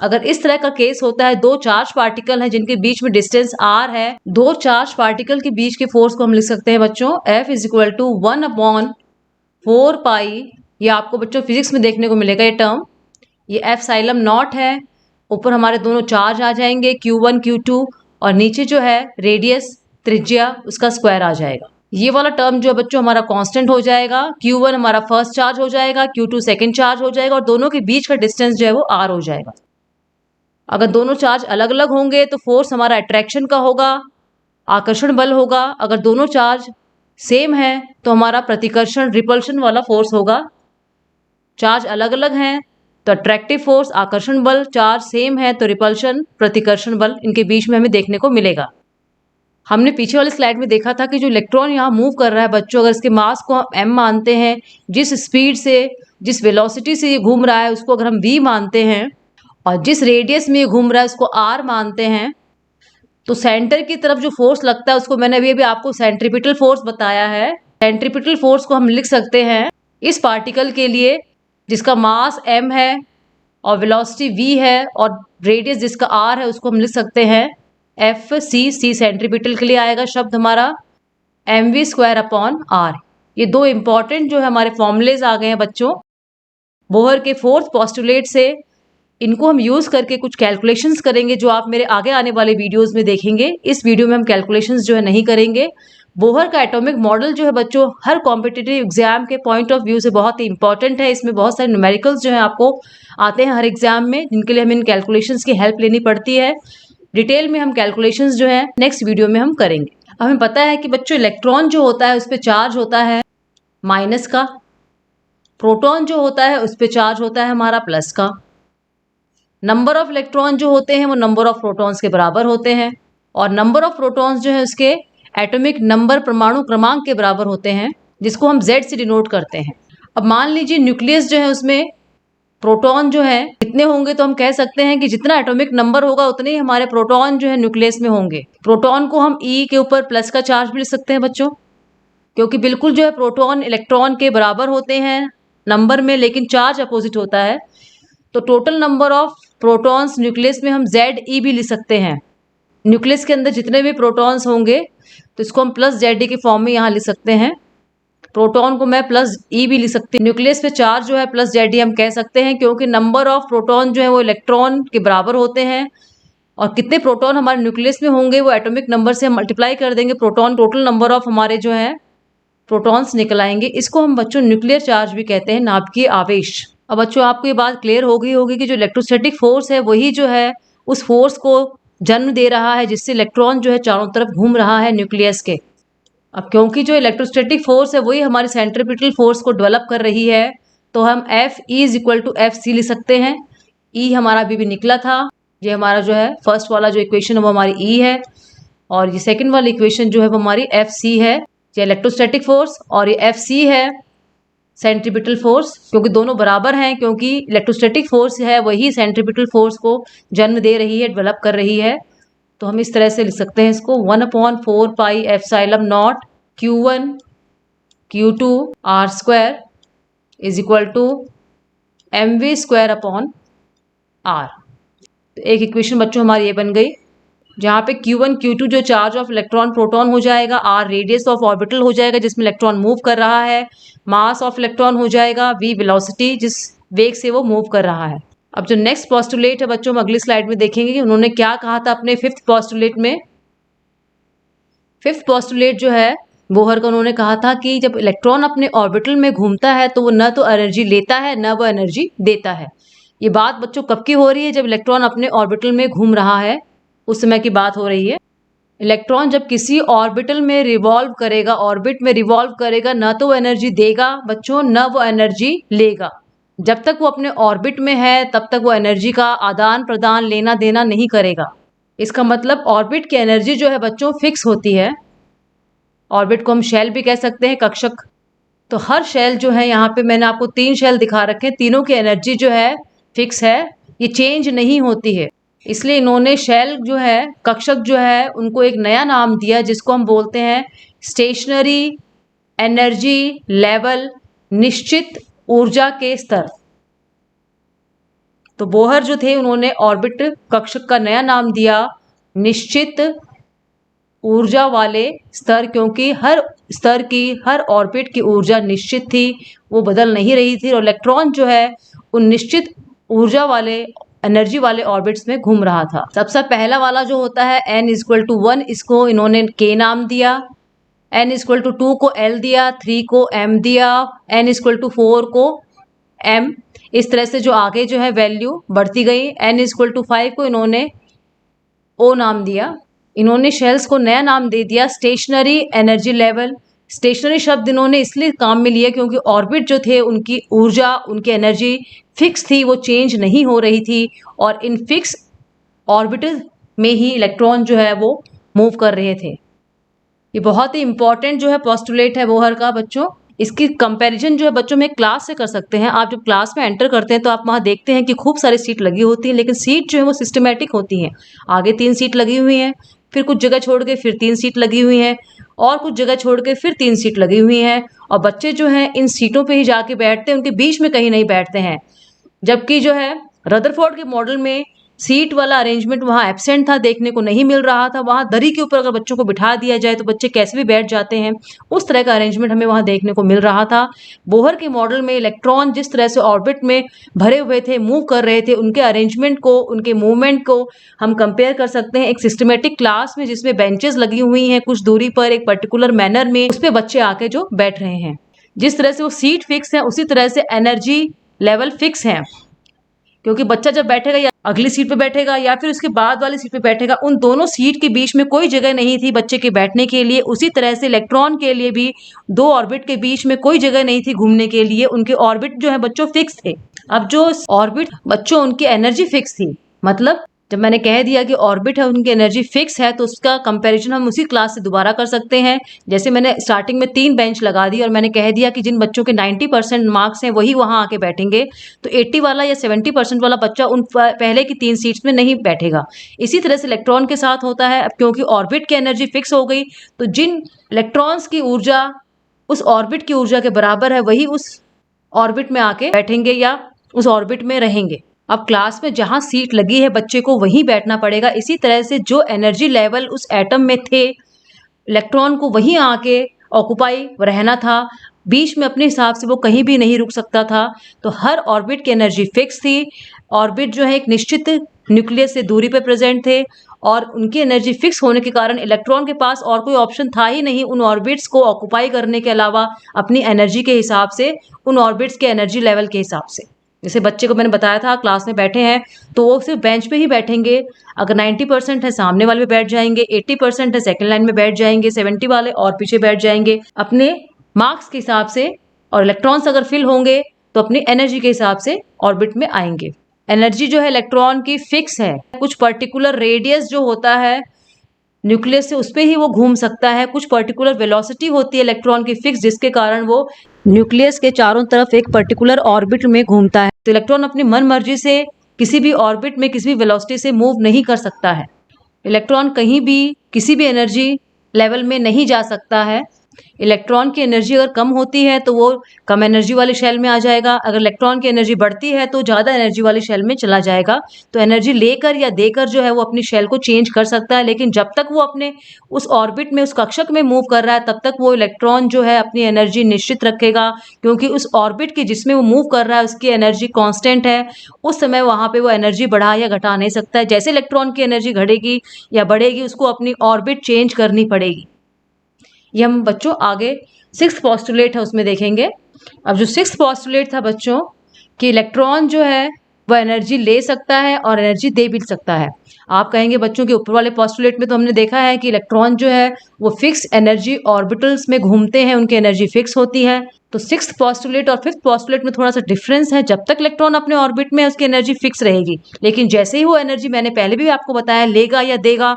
अगर इस तरह का केस होता है, दो चार्ज पार्टिकल हैं जिनके बीच में डिस्टेंस r है, दो चार्ज पार्टिकल के बीच के फोर्स को हम लिख सकते हैं बच्चों F = 1/4 पाई। ये आपको बच्चों फिजिक्स में देखने को मिलेगा ये टर्म, ये एप्सिलॉन नॉट है। ऊपर हमारे दोनों चार्ज आ जाएंगे Q1 Q2 और नीचे जो है रेडियस त्रिज्या उसका स्क्वायर आ जाएगा। ये वाला टर्म जो है बच्चों हमारा कांस्टेंट हो जाएगा, Q1 हमारा फर्स्ट चार्ज हो जाएगा, Q2 सेकंड चार्ज हो जाएगा और दोनों के बीच का डिस्टेंस जो है वो r हो जाएगा। अगर दोनों चार्ज अलग अलग होंगे तो फोर्स हमारा अट्रैक्शन का होगा, आकर्षण बल होगा। अगर दोनों चार्ज सेम है तो हमारा प्रतिकर्षण रिपल्शन वाला फोर्स होगा। चार्ज अलग अलग हैं तो अट्रैक्टिव फोर्स आकर्षण बल, चार्ज सेम है तो रिपल्शन प्रतिकर्षण बल इनके बीच में हमें देखने को मिलेगा। हमने पीछे वाली स्लाइड में देखा था कि जो इलेक्ट्रॉन यहाँ मूव कर रहा है बच्चों, अगर इसके मास को हम m मानते हैं, जिस स्पीड से जिस वेलोसिटी से ये घूम रहा है उसको अगर हम v मानते हैं और जिस रेडियस में ये घूम रहा है उसको r मानते हैं, तो सेंटर की तरफ जो फोर्स लगता है उसको मैंने अभी आपको सेंट्रीपिटल फोर्स बताया है। सेंट्रीपिटल फोर्स को हम लिख सकते हैं इस पार्टिकल के लिए जिसका मास m है और वेलोसिटी v है और रेडियस जिसका r है उसको हम लिख सकते हैं Fc सेंट्रीपिटल के लिए आएगा शब्द हमारा mv²/r। ये दो इंपॉर्टेंट जो है हमारे फॉर्मूलेज आ गए हैं बच्चों बोहर के फोर्थ पोस्टुलेट से। इनको हम यूज करके कुछ कैलकुलेशंस करेंगे जो आप मेरे आगे आने वाले वीडियोस में देखेंगे। इस वीडियो में हम कैलकुलेशंस जो है नहीं करेंगे। बोहर का एटॉमिक मॉडल जो है बच्चों हर कॉम्पिटिटिव एग्जाम के पॉइंट ऑफ व्यू से बहुत ही इंपॉर्टेंट है। इसमें बहुत सारे न्यूमेरिकल्स जो है आपको आते हैं हर एग्जाम में, जिनके लिए हमें इन कैलकुलेशंस की हेल्प लेनी पड़ती है। डिटेल में हम कैलकुलेशंस जो है नेक्स्ट वीडियो में हम करेंगे। हमें पता है कि बच्चों इलेक्ट्रॉन जो होता है उस पर चार्ज होता है माइनस का, प्रोटॉन जो होता है उस पर चार्ज होता है हमारा प्लस का। नंबर ऑफ इलेक्ट्रॉन जो होते हैं वो नंबर ऑफ प्रोटॉन्स के बराबर होते हैं और नंबर ऑफ प्रोटॉन्स जो है उसके एटॉमिक नंबर परमाणु क्रमांक के बराबर होते हैं, जिसको हम Z से डिनोट करते हैं। अब मान लीजिए न्यूक्लियस जो है उसमें प्रोटॉन जो है कितने होंगे, तो हम कह सकते हैं कि जितना एटॉमिक नंबर होगा उतने ही हमारे प्रोटॉन जो है न्यूक्लियस में होंगे। प्रोटॉन को हम E के ऊपर प्लस का चार्ज भी लिख सकते हैं बच्चों, क्योंकि बिल्कुल जो है प्रोटॉन इलेक्ट्रॉन के बराबर होते हैं नंबर में, लेकिन चार्ज अपोजिट होता है। तो total number of protons nucleus में हम ZE भी लिख सकते हैं। न्यूक्लियस के अंदर जितने भी प्रोटॉन्स होंगे तो इसको हम प्लस ZE के फॉर्म में यहाँ लिख सकते हैं। प्रोटॉन को मैं प्लस E भी लिख सकती हूँ। न्यूक्लियस पे चार्ज जो है प्लस ZE हम कह सकते हैं क्योंकि नंबर ऑफ प्रोटॉन जो है वो इलेक्ट्रॉन के बराबर होते हैं और कितने प्रोटॉन हमारे न्यूक्लियस में होंगे वो एटॉमिक नंबर से हम मल्टीप्लाई कर देंगे प्रोटॉन, टोटल नंबर ऑफ हमारे जो है प्रोटॉन्स निकल आएंगे। इसको हम बच्चों न्यूक्लियर चार्ज भी कहते हैं, नाभिकीय आवेश। अब बच्चों आपको ये बात क्लियर हो गई होगी कि जो इलेक्ट्रोस्टैटिक फोर्स है वही जो है उस फोर्स को जन्म दे रहा है जिससे इलेक्ट्रॉन जो है चारों तरफ घूम रहा है न्यूक्लियस के। अब क्योंकि जो इलेक्ट्रोस्टैटिक फोर्स है वही हमारी सेंट्रीपिटल फोर्स को डेवलप कर रही है, तो हम Fe = Fc लिख सकते हैं। E हमारा अभी भी निकला था, ये हमारा जो है फर्स्ट वाला जो इक्वेशन है वो हमारी E है और ये सेकंड वाली इक्वेशन जो है वो हमारी Fc है, ये इलेक्ट्रोस्टैटिक फोर्स, और ये Fc है सेंट्रीपिटल फोर्स, क्योंकि दोनों बराबर हैं, क्योंकि इलेक्ट्रोस्टैटिक फोर्स है वही सेंट्रीपिटल फोर्स को जन्म दे रही है, डेवलप कर रही है। तो हम इस तरह से लिख सकते हैं इसको 1/4 pi epsilon not Q1 Q2 R² = mv²/r। तो एक इक्वेशन बच्चों हमारी ये बन गई, जहाँ पे Q1 Q2 जो चार्ज ऑफ इलेक्ट्रॉन प्रोटॉन हो जाएगा, R रेडियस ऑफ ऑर्बिटल हो जाएगा जिसमें इलेक्ट्रॉन मूव कर रहा है, मास ऑफ इलेक्ट्रॉन हो जाएगा, V वेलोसिटी जिस वेग से वो मूव कर रहा है। अब जो नेक्स्ट पोस्टुलेट है बच्चों हम अगली स्लाइड में देखेंगे कि उन्होंने क्या कहा था अपने फिफ्थ पोस्टुलेट में। फिफ्थ पोस्टुलेट जो है बोहर का, उन्होंने कहा था कि जब इलेक्ट्रॉन अपने ऑर्बिटल में घूमता है तो वो न तो एनर्जी लेता है न वो एनर्जी देता है। ये बात बच्चों कब की हो रही है? जब इलेक्ट्रॉन अपने ऑर्बिटल में घूम रहा है उस समय की बात हो रही है। इलेक्ट्रॉन जब किसी ऑर्बिटल में रिवॉल्व करेगा, ऑर्बिट में रिवॉल्व करेगा, न तो वो एनर्जी देगा बच्चों न वो एनर्जी लेगा। जब तक वो अपने ऑर्बिट में है तब तक वो एनर्जी का आदान प्रदान लेना देना नहीं करेगा। इसका मतलब ऑर्बिट की एनर्जी जो है बच्चों फिक्स होती है। ऑर्बिट को हम शेल भी कह सकते हैं, कक्षक। तो हर शेल जो है, यहाँ पे मैंने आपको 3 शेल दिखा रखे हैं, तीनों की एनर्जी जो है फिक्स है, ये चेंज नहीं होती है। इसलिए इन्होंने शेल जो है, कक्षक जो है, उनको एक नया नाम दिया जिसको हम बोलते हैं स्टेशनरी एनर्जी लेवल, निश्चित ऊर्जा के स्तर। तो बोहर जो थे उन्होंने ऑर्बिट कक्षक का नया नाम दिया निश्चित ऊर्जा वाले स्तर, क्योंकि हर स्तर की, हर ऑर्बिट की ऊर्जा निश्चित थी, वो बदल नहीं रही थी और इलेक्ट्रॉन जो है उन निश्चित ऊर्जा वाले एनर्जी वाले ऑर्बिट्स में घूम रहा था। सबसे पहला वाला जो होता है n=1, इसको इन्होंने k नाम दिया, n=2 को l दिया, 3 को m दिया, n=4 को m। इस तरह से जो आगे जो है वैल्यू बढ़ती गई। n=5 को इन्होंने o नाम दिया। इन्होंने शेल्स को नया नाम दे दिया स्टेशनरी एनर्जी लेवल। स्टेशनरी शब्द इन्होंने इसलिए काम में लिया क्योंकि ऑर्बिट जो थे उनकी ऊर्जा, उनकी एनर्जी फिक्स थी, वो चेंज नहीं हो रही थी और इन फिक्स ऑर्बिटल में ही इलेक्ट्रॉन जो है वो मूव कर रहे थे। ये बहुत ही इंपॉर्टेंट जो है पोस्टुलेट है बोहर का बच्चों। इसकी कंपैरिजन जो है बच्चों में क्लास से कर सकते हैं। आप जब क्लास में एंटर करते हैं तो आप वहाँ देखते हैं कि खूब सारी सीट लगी होती हैं, लेकिन सीट जो है वो सिस्टमेटिक होती हैं। आगे 3 सीट लगी हुई हैं, फिर कुछ जगह छोड़ के फिर 3 सीट लगी हुई हैं और कुछ जगह छोड़ के फिर 3 सीट लगी हुई हैं और बच्चे जो हैं इन सीटों पे ही जाके बैठते हैं, उनके बीच में कहीं नहीं बैठते हैं। जबकि जो है रदरफोर्ड के मॉडल में सीट वाला अरेंजमेंट वहाँ एब्सेंट था, देखने को नहीं मिल रहा था। वहाँ दरी के ऊपर अगर बच्चों को बिठा दिया जाए तो बच्चे कैसे भी बैठ जाते हैं, उस तरह का अरेंजमेंट हमें वहाँ देखने को मिल रहा था। बोहर के मॉडल में इलेक्ट्रॉन जिस तरह से ऑर्बिट में भरे हुए थे, मूव कर रहे थे, उनके अरेंजमेंट को, उनके मूवमेंट को हम कंपेयर कर सकते हैं एक सिस्टमेटिक क्लास में जिसमें बेंचेस लगी हुई हैं कुछ दूरी पर, एक पर्टिकुलर मैनर में उस पर बच्चे आके जो बैठ रहे हैं। जिस तरह से वो सीट फिक्स है उसी तरह से एनर्जी लेवल फिक्स है, क्योंकि बच्चा जब बैठेगा या अगली सीट पे बैठेगा या फिर उसके बाद वाली सीट पे बैठेगा, उन दोनों सीट के बीच में कोई जगह नहीं थी बच्चे के बैठने के लिए। उसी तरह से इलेक्ट्रॉन के लिए भी 2 ऑर्बिट के बीच में कोई जगह नहीं थी घूमने के लिए, उनके ऑर्बिट जो है बच्चों फिक्स थे। अब जो ऑर्बिट बच्चों उनकी एनर्जी फिक्स थी, मतलब जब मैंने कह दिया कि ऑर्बिट है उनकी एनर्जी फिक्स है तो उसका कंपैरिजन हम उसी क्लास से दोबारा कर सकते हैं। जैसे मैंने स्टार्टिंग में 3 बेंच लगा दी और मैंने कह दिया कि जिन बच्चों के 90% मार्क्स हैं वही वहां आके बैठेंगे, तो 80 वाला या 70% वाला बच्चा उन पहले की 3 सीट्स में नहीं बैठेगा। इसी तरह से इलेक्ट्रॉन के साथ होता है। अब क्योंकि ऑर्बिट की एनर्जी फिक्स हो गई तो जिन इलेक्ट्रॉन्स की ऊर्जा उस ऑर्बिट की ऊर्जा के बराबर है वही उस ऑर्बिट में आके बैठेंगे या उस ऑर्बिट में रहेंगे। अब क्लास में जहां सीट लगी है बच्चे को वहीं बैठना पड़ेगा। इसी तरह से जो एनर्जी लेवल उस एटम में थे, इलेक्ट्रॉन को वहीं आके ऑक्युपाई रहना था, बीच में अपने हिसाब से वो कहीं भी नहीं रुक सकता था। तो हर ऑर्बिट की एनर्जी फिक्स थी। ऑर्बिट जो है एक निश्चित न्यूक्लियस से दूरी पे प्रेजेंट थे और उनकी एनर्जी फिक्स होने के कारण इलेक्ट्रॉन के पास और कोई ऑप्शन था ही नहीं उन ऑर्बिट्स को ऑक्युपाई करने के अलावा अपनी एनर्जी के हिसाब से, उन ऑर्बिट्स के एनर्जी लेवल के हिसाब से। जैसे बच्चे को मैंने बताया था क्लास में बैठे हैं तो वो सिर्फ बेंच पे ही बैठेंगे। अगर 90% है सामने वाले पे बैठ जाएंगे, 80% है सेकंड लाइन में बैठ जाएंगे, 70 वाले और पीछे बैठ जाएंगे अपने मार्क्स के हिसाब से। और इलेक्ट्रॉन्स अगर फिल होंगे तो अपनी एनर्जी के हिसाब से ऑर्बिट में आएंगे। एनर्जी जो है इलेक्ट्रॉन की फिक्स है। कुछ पर्टिकुलर रेडियस जो होता है न्यूक्लियस से उस पर ही वो घूम सकता है। कुछ पर्टिकुलर वेलोसिटी होती है इलेक्ट्रॉन की फिक्स, जिसके कारण वो न्यूक्लियस के चारों तरफ एक पर्टिकुलर ऑर्बिट में घूमता है। तो इलेक्ट्रॉन अपनी मन मर्जी से किसी भी ऑर्बिट में किसी भी वेलोसिटी से मूव नहीं कर सकता है। इलेक्ट्रॉन कहीं भी किसी भी एनर्जी लेवल में नहीं जा सकता है। इलेक्ट्रॉन की एनर्जी अगर कम होती है तो वो कम एनर्जी वाले शेल में आ जाएगा, अगर इलेक्ट्रॉन की एनर्जी बढ़ती है तो ज़्यादा एनर्जी वाले शेल में चला जाएगा। तो एनर्जी लेकर या देकर जो है वो अपनी शेल को चेंज कर सकता है, लेकिन जब तक वो अपने उस ऑर्बिट में, उस कक्षक में मूव कर रहा है, तब तक वो इलेक्ट्रॉन जो है अपनी एनर्जी निश्चित रखेगा, क्योंकि उस ऑर्बिट की जिसमें वो मूव कर रहा है उसकी एनर्जी कांस्टेंट है। उस समय वहाँ पे वो एनर्जी बढ़ा या घटा नहीं सकता है। जैसे इलेक्ट्रॉन की एनर्जी घटेगी या बढ़ेगी, उसको अपनी ऑर्बिट चेंज करनी पड़ेगी। ये हम बच्चों आगे सिक्स्थ पोस्टुलेट है उसमें देखेंगे। अब जो सिक्स्थ पोस्टुलेट था बच्चों कि इलेक्ट्रॉन जो है वह एनर्जी ले सकता है और एनर्जी दे भी सकता है। आप कहेंगे बच्चों के ऊपर वाले पोस्टुलेट में तो हमने देखा है कि इलेक्ट्रॉन जो है वो फिक्स एनर्जी ऑर्बिटल्स में घूमते हैं, उनकी एनर्जी फिक्स होती है। तो सिक्स्थ पोस्टुलेट और फिफ्थ पोस्टुलेट में थोड़ा सा डिफरेंस है। जब तक इलेक्ट्रॉन अपने ऑर्बिट में है उसकी एनर्जी फिक्स रहेगी, लेकिन जैसे ही वो एनर्जी, मैंने पहले भी आपको बताया, लेगा या देगा,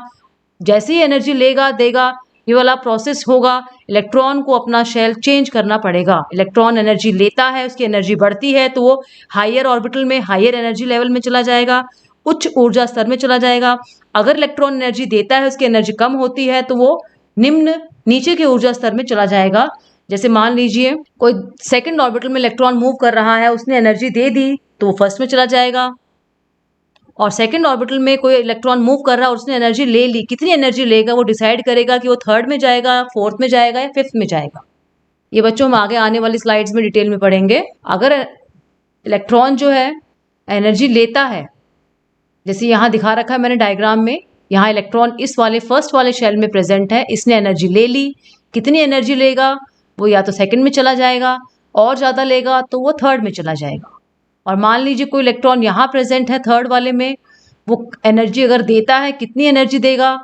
जैसे ही एनर्जी लेगा देगा, ये वाला प्रोसेस होगा, इलेक्ट्रॉन को अपना शेल चेंज करना पड़ेगा। इलेक्ट्रॉन एनर्जी लेता है, उसकी एनर्जी बढ़ती है तो वो हायर ऑर्बिटल में, हायर एनर्जी लेवल में चला जाएगा, उच्च ऊर्जा स्तर में चला जाएगा। अगर इलेक्ट्रॉन एनर्जी देता है, उसकी एनर्जी कम होती है तो वो नीचे के ऊर्जा स्तर में चला जाएगा। जैसे मान लीजिए कोई सेकंड ऑर्बिटल में इलेक्ट्रॉन मूव कर रहा है, उसने एनर्जी दे दी तो वो फर्स्ट में चला जाएगा। और सेकंड ऑर्बिटल में कोई इलेक्ट्रॉन मूव कर रहा है और उसने एनर्जी ले ली, कितनी एनर्जी लेगा वो डिसाइड करेगा कि वो थर्ड में जाएगा, फोर्थ में जाएगा या फिफ्थ में जाएगा। ये बच्चों हम आगे आने वाली स्लाइड्स में डिटेल में पढ़ेंगे। अगर इलेक्ट्रॉन जो है एनर्जी लेता है, जैसे यहाँ दिखा रखा है मैंने डायग्राम में, यहाँ इलेक्ट्रॉन इस वाले फर्स्ट वाले शेल में प्रेजेंट है, इसने एनर्जी ले ली, कितनी एनर्जी लेगा, वो या तो सेकंड में चला जाएगा, और ज़्यादा लेगा तो वो थर्ड में चला जाएगा। और मान लीजिए कोई इलेक्ट्रॉन यहाँ प्रेजेंट है थर्ड वाले में, वो एनर्जी अगर देता है, कितनी एनर्जी देगा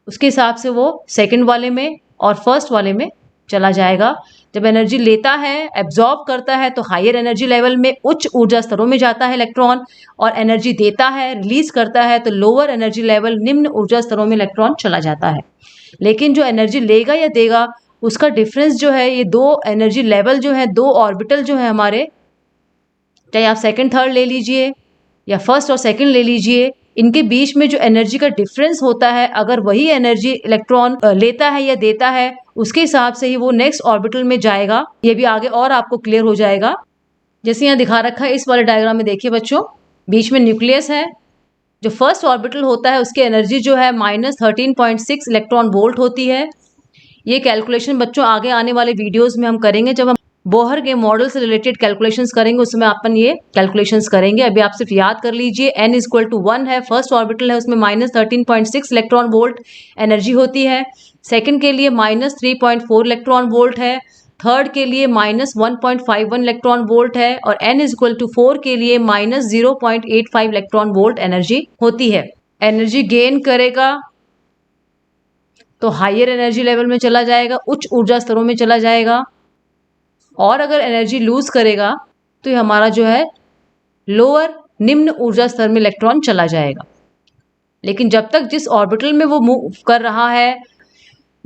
उसके हिसाब से वो सेकंड वाले में और फर्स्ट वाले में चला जाएगा। जब एनर्जी लेता है, एब्जॉर्ब करता है, तो हायर एनर्जी लेवल में, उच्च ऊर्जा स्तरों में जाता है इलेक्ट्रॉन, और एनर्जी देता है, रिलीज करता है, तो लोअर एनर्जी लेवल, निम्न ऊर्जा स्तरों में इलेक्ट्रॉन चला जाता है। लेकिन जो एनर्जी लेगा या देगा उसका डिफरेंस जो है, ये दो एनर्जी लेवल जो है, दो ऑर्बिटल जो है हमारे, चाहे आप सेकंड थर्ड ले लीजिए या फर्स्ट और सेकंड ले लीजिए, इनके बीच में जो एनर्जी का डिफरेंस होता है, अगर वही एनर्जी इलेक्ट्रॉन लेता है या देता है, उसके हिसाब से ही वो नेक्स्ट ऑर्बिटल में जाएगा। ये भी आगे और आपको क्लियर हो जाएगा। जैसे यहाँ दिखा रखा है इस वाले डायग्राम में, देखिए बच्चों, बीच में न्यूक्लियस है। जो फर्स्ट ऑर्बिटल होता है उसकी एनर्जी जो है -13.6 इलेक्ट्रॉन वोल्ट होती है। ये कैलकुलेशन बच्चों आगे आने वाले वीडियोस में हम करेंगे, जब हम बोहर के मॉडल से रिलेटेड कैलकुलेशंस करेंगे उसमें अपन ये कैलकुलेशंस करेंगे। अभी आप सिर्फ याद कर लीजिए, n = 1 है, फर्स्ट ऑर्बिटल है, उसमें -13.6 इलेक्ट्रॉन वोल्ट एनर्जी होती है। सेकंड के लिए -3.4 इलेक्ट्रॉन वोल्ट है, थर्ड के लिए -1.51 इलेक्ट्रॉन वोल्ट है, और n = 4 के लिए -0.85 इलेक्ट्रॉन वोल्ट एनर्जी होती है। एनर्जी गेन करेगा तो हायर एनर्जी लेवल में चला जाएगा, उच्च ऊर्जा स्तरों में चला जाएगा, और अगर एनर्जी लूज करेगा तो ये हमारा जो है लोअर, निम्न ऊर्जा स्तर में इलेक्ट्रॉन चला जाएगा। लेकिन जब तक जिस ऑर्बिटल में वो मूव कर रहा है,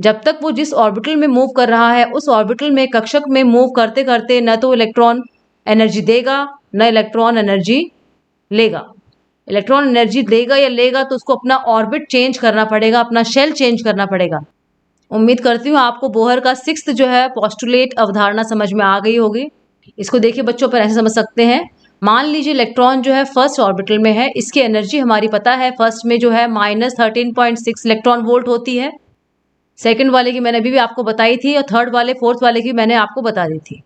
जब तक वो जिस ऑर्बिटल में मूव कर रहा है, उस ऑर्बिटल में, कक्षक में मूव करते करते न तो इलेक्ट्रॉन एनर्जी देगा, न इलेक्ट्रॉन एनर्जी लेगा। इलेक्ट्रॉन एनर्जी देगा या लेगा तो उसको अपना ऑर्बिट चेंज करना पड़ेगा, अपना शेल चेंज करना पड़ेगा। उम्मीद करती हूँ आपको बोहर का सिक्स्थ जो है पोस्टुलेट अवधारणा समझ में आ गई होगी। इसको देखिए बच्चों, पर ऐसे समझ सकते हैं, मान लीजिए इलेक्ट्रॉन जो है फर्स्ट ऑर्बिटल में है, इसकी एनर्जी हमारी पता है फर्स्ट में जो है -13.6 इलेक्ट्रॉन वोल्ट होती है। सेकंड वाले की मैंने अभी भी आपको बताई थी, और थर्ड वाले, फोर्थ वाले की मैंने आपको बता दी थी।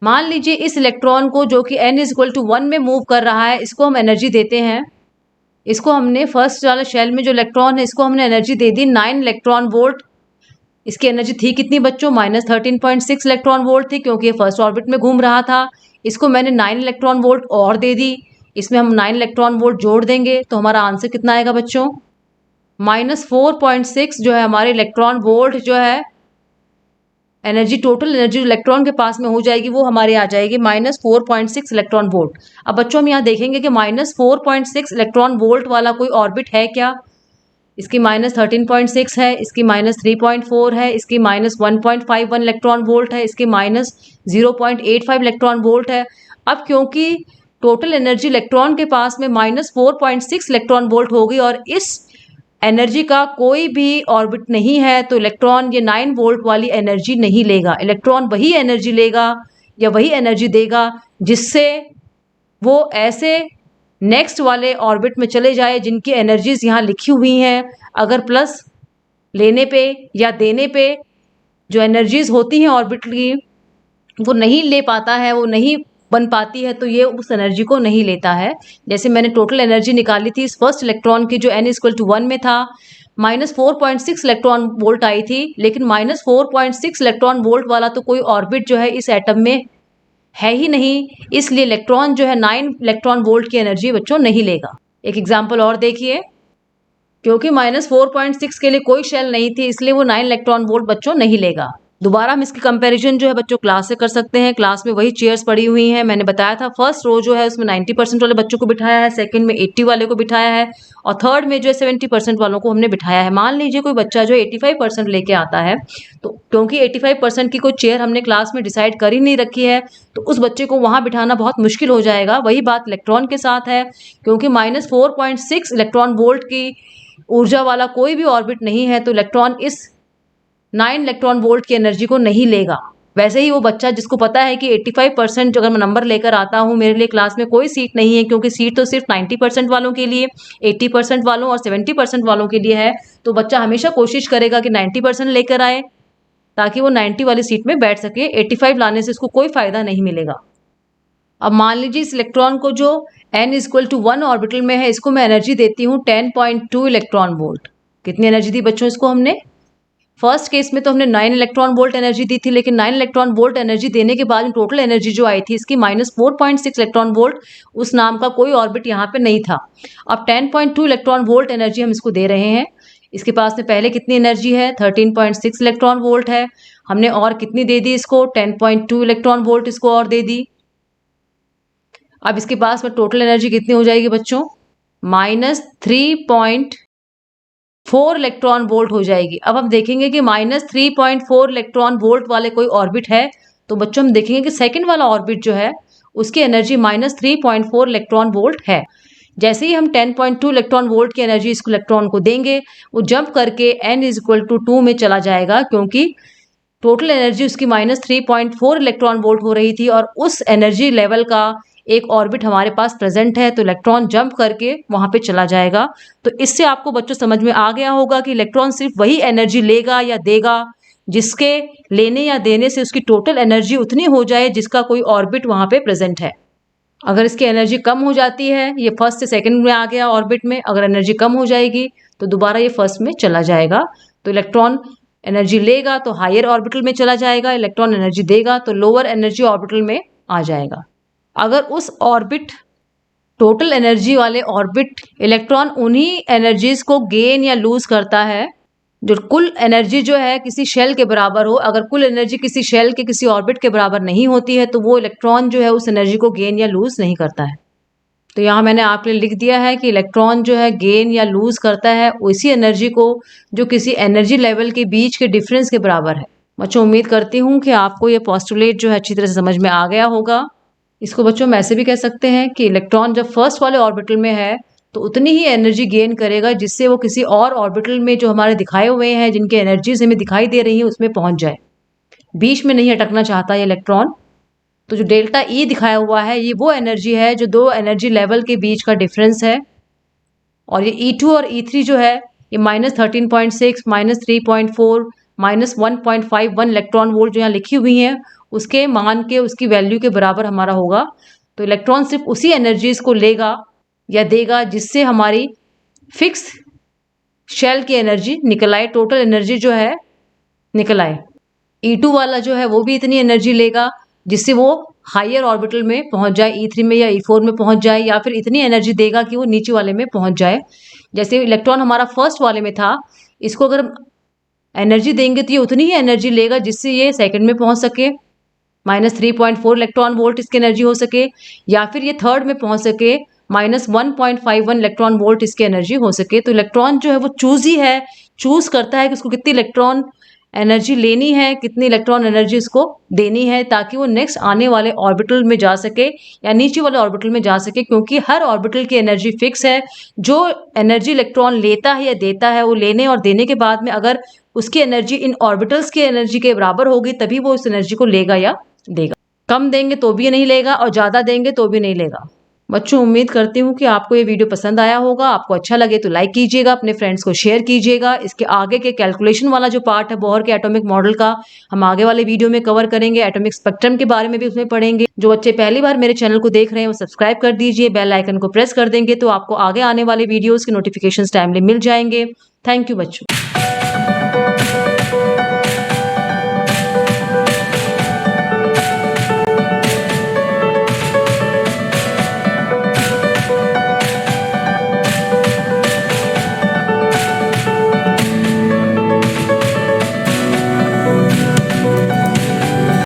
मान लीजिए इस इलेक्ट्रॉन को, जो कि n = 1 में मूव कर रहा है, इसको हम एनर्जी देते हैं। इसको हमने फर्स्ट वाले शेल में जो इलेक्ट्रॉन है, इसको हमने एनर्जी दे दी 9 इलेक्ट्रॉन वोल्ट। इसकी एनर्जी थी कितनी बच्चों? -13.6 इलेक्ट्रॉन वोल्ट थी, क्योंकि ये फर्स्ट ऑर्बिट में घूम रहा था। इसको मैंने 9 इलेक्ट्रॉन वोल्ट और दे दी, इसमें हम 9 इलेक्ट्रॉन वोल्ट जोड़ देंगे तो हमारा आंसर कितना आएगा बच्चों? -4.6 जो है हमारे इलेक्ट्रॉन वोल्ट जो है एनर्जी, टोटल एनर्जी इलेक्ट्रॉन के पास में हो जाएगी, वो हमारी आ जाएगी -4.6 इलेक्ट्रॉन वोल्ट। अब बच्चों हम यहाँ देखेंगे कि -4.6 इलेक्ट्रॉन वोल्ट वाला कोई ऑर्बिट है क्या? इसकी -13.6 है, इसकी -3.4 है, इसकी -1.51 इलेक्ट्रॉन वोल्ट है, इसकी -0.85 इलेक्ट्रॉन वोल्ट है। अब क्योंकि टोटल एनर्जी इलेक्ट्रॉन के पास में -4.6 इलेक्ट्रॉन वोल्ट होगी, और इस एनर्जी का कोई भी ऑर्बिट नहीं है तो इलेक्ट्रॉन ये 9 वोल्ट वाली एनर्जी नहीं लेगा। इलेक्ट्रॉन वही एनर्जी लेगा या वही एनर्जी देगा जिससे वो ऐसे नेक्स्ट वाले ऑर्बिट में चले जाए जिनकी एनर्जीज यहाँ लिखी हुई हैं। अगर प्लस लेने पे या देने पे जो एनर्जीज होती हैं ऑर्बिट की वो नहीं ले पाता है, वो नहीं बन पाती है, तो ये उस एनर्जी को नहीं लेता है। जैसे मैंने टोटल एनर्जी निकाली थी इस फर्स्ट इलेक्ट्रॉन की जो n=1 में था, -4.6 इलेक्ट्रॉन वोल्ट आई थी, लेकिन -4.6 इलेक्ट्रॉन वोल्ट वाला तो कोई ऑर्बिट जो है इस एटम में है ही नहीं, इसलिए इलेक्ट्रॉन जो है 9 इलेक्ट्रॉन वोल्ट की एनर्जी बच्चों नहीं लेगा। एक एग्जाम्पल और देखिए, क्योंकि -4.6 के लिए कोई शेल नहीं थी इसलिए वो 9 इलेक्ट्रॉन वोल्ट बच्चों नहीं लेगा। दोबारा हम इसकी कंपैरिजन जो है बच्चों क्लास से कर सकते हैं। क्लास में वही चेयर्स पड़ी हुई हैं, मैंने बताया था फर्स्ट रो जो है उसमें 90% वाले बच्चों को बिठाया है, सेकंड में 80 वाले को बिठाया है और थर्ड में जो है 70% वालों को हमने बिठाया है। मान लीजिए कोई बच्चा जो 85% लेके आता है, तो क्योंकि 85% की कोई चेयर हमने क्लास में डिसाइड कर ही नहीं रखी है तो उस बच्चे को वहाँ बिठाना बहुत मुश्किल हो जाएगा। वही बात इलेक्ट्रॉन के साथ है, क्योंकि -4.6 इलेक्ट्रॉन वोल्ट की ऊर्जा वाला कोई भी ऑर्बिट नहीं है तो इलेक्ट्रॉन इस 9 इलेक्ट्रॉन वोल्ट की एनर्जी को नहीं लेगा। वैसे ही वो बच्चा जिसको पता है कि 85% अगर मैं नंबर लेकर आता हूँ मेरे लिए क्लास में कोई सीट नहीं है, क्योंकि सीट तो सिर्फ 90% वालों के लिए, 80% वालों और 70% वालों के लिए है, तो बच्चा हमेशा कोशिश करेगा कि 90% लेकर आए ताकि वो 90 वाली सीट में बैठ सके। 85 लाने से उसको कोई फायदा नहीं मिलेगा। अब मान लीजिए इस इलेक्ट्रॉन को जो n=1 ऑर्बिटल में है इसको मैं एनर्जी देती हूँ 10.2 इलेक्ट्रॉन वोल्ट। कितनी एनर्जी दी बच्चों इसको हमने? फर्स्ट केस में तो हमने 9 इलेक्ट्रॉन वोल्ट एनर्जी दी थी, लेकिन 9 इलेक्ट्रॉन वोल्ट एनर्जी देने के बाद टोटल एनर्जी जो आई थी इसकी -4.6 इलेक्ट्रॉन वोल्ट, उस नाम का कोई ऑर्बिट यहाँ पे नहीं था। अब 10.2 इलेक्ट्रॉन वोल्ट एनर्जी हम इसको दे रहे हैं। इसके पास में पहले कितनी एनर्जी है? 13.6 इलेक्ट्रॉन वोल्ट है। हमने और कितनी दे दी इसको? 10.2 इलेक्ट्रॉन वोल्ट इसको और दे दी। अब इसके पास में टोटल एनर्जी कितनी हो जाएगी बच्चों? -3.4 इलेक्ट्रॉन वोल्ट हो जाएगी। अब हम देखेंगे कि -3.4 इलेक्ट्रॉन वोल्ट वाले कोई ऑर्बिट है तो बच्चों हम देखेंगे कि सेकंड वाला ऑर्बिट जो है उसकी एनर्जी -3.4 इलेक्ट्रॉन वोल्ट है। जैसे ही हम 10.2 इलेक्ट्रॉन वोल्ट की एनर्जी इस इलेक्ट्रॉन को देंगे वो जंप करके n=2 में चला जाएगा, क्योंकि टोटल एनर्जी उसकी -3.4 इलेक्ट्रॉन वोल्ट हो रही थी और उस एनर्जी लेवल का एक ऑर्बिट हमारे पास प्रेजेंट है, तो इलेक्ट्रॉन जंप करके वहाँ पे चला जाएगा। तो इससे आपको बच्चों समझ में आ गया होगा कि इलेक्ट्रॉन सिर्फ वही एनर्जी लेगा या देगा जिसके लेने या देने से उसकी टोटल एनर्जी उतनी हो जाए जिसका कोई ऑर्बिट वहाँ पे प्रेजेंट है। अगर इसकी एनर्जी कम हो जाती है, ये फर्स्ट से सेकंड में आ गया ऑर्बिट में, अगर एनर्जी कम हो जाएगी तो दोबारा ये फर्स्ट में चला जाएगा। तो इलेक्ट्रॉन एनर्जी लेगा तो हायर ऑर्बिटल में चला जाएगा, इलेक्ट्रॉन एनर्जी देगा तो लोअर एनर्जी ऑर्बिटल में आ जाएगा। अगर उस ऑर्बिट टोटल एनर्जी वाले ऑर्बिट इलेक्ट्रॉन उन्हीं एनर्जीज को गेन या लूज करता है जो कुल एनर्जी जो है किसी शेल के बराबर हो। अगर कुल एनर्जी किसी शेल के किसी ऑर्बिट के बराबर नहीं होती है तो वो इलेक्ट्रॉन जो है उस एनर्जी को गेन या लूज नहीं करता है। तो यहाँ मैंने आपके लिए लिख दिया है कि इलेक्ट्रॉन जो है गेन या लूज करता है उसी एनर्जी को जो किसी एनर्जी लेवल के बीच के डिफरेंस के बराबर है। बच्चों उम्मीद करती हूँ कि आपको ये पोस्टुलेट जो है अच्छी तरह से समझ में आ गया होगा। इसको बच्चों हम ऐसे भी कह सकते हैं कि इलेक्ट्रॉन जब फर्स्ट वाले ऑर्बिटल में है तो उतनी ही एनर्जी गेन करेगा जिससे वो किसी और ऑर्बिटल में जो हमारे दिखाए हुए हैं जिनकी एनर्जीज हमें दिखाई दे रही हैं उसमें पहुंच जाए। बीच में नहीं अटकना चाहता ये इलेक्ट्रॉन। तो जो डेल्टा ई दिखाया हुआ है ये वो एनर्जी है जो दो एनर्जी लेवल के बीच का डिफरेंस है, और ये E2 और E3 जो है ये -13.6, -3.4, -1.51 इलेक्ट्रॉन वोल्ट जो यहाँ लिखी हुई हैं उसके मान के उसकी वैल्यू के बराबर हमारा होगा। तो इलेक्ट्रॉन सिर्फ उसी एनर्जीज को लेगा या देगा जिससे हमारी फिक्स शेल की एनर्जी निकल आए, टोटल एनर्जी जो है निकल आए। E2 वाला जो है वो भी इतनी एनर्जी लेगा जिससे वो हायर ऑर्बिटल में पहुंच जाए, E3 में या E4 में पहुंच जाए, या फिर इतनी एनर्जी देगा कि वो नीचे वाले में पहुंच जाए। जैसे इलेक्ट्रॉन हमारा फर्स्ट वाले में था, इसको अगर एनर्जी देंगे तो ये उतनी ही एनर्जी लेगा जिससे ये सेकंड में पहुंच सके, -3.4 इलेक्ट्रॉन वोल्ट इसकी एनर्जी हो सके, या फिर ये थर्ड में पहुंच सके, -1.51 इलेक्ट्रॉन वोल्ट इसकी एनर्जी हो सके। तो इलेक्ट्रॉन जो है वो चूज ही है, चूज करता है कि उसको कितनी इलेक्ट्रॉन एनर्जी लेनी है, कितनी इलेक्ट्रॉन एनर्जी इसको देनी है, ताकि वो नेक्स्ट आने वाले ऑर्बिटल में जा सके या नीचे वाले ऑर्बिटल में जा सके, क्योंकि हर ऑर्बिटल की एनर्जी फिक्स है। जो एनर्जी इलेक्ट्रॉन लेता है या देता है, वो लेने और देने के बाद में अगर उसकी एनर्जी इन ऑर्बिटल्स की एनर्जी के बराबर होगी, तभी वो उस एनर्जी को लेगा या देगा। कम देंगे तो भी नहीं लेगा और ज़्यादा देंगे तो भी नहीं लेगा। बच्चों, उम्मीद करती हूँ कि आपको ये वीडियो पसंद आया होगा। आपको अच्छा लगे तो लाइक कीजिएगा, अपने फ्रेंड्स को शेयर कीजिएगा। इसके आगे के कैलकुलेशन वाला जो पार्ट है बोहर के एटॉमिक मॉडल का, हम आगे वाले वीडियो में कवर करेंगे। एटॉमिक स्पेक्ट्रम के बारे में भी उसमें पढ़ेंगे। जो बच्चे पहली बार मेरे चैनल को देख रहे हैं वो सब्सक्राइब कर दीजिए, बेल आइकन को प्रेस कर देंगे तो आपको आगे आने वाले वीडियोज़ के नोटिफिकेशन टाइमली मिल जाएंगे। थैंक यू बच्चों।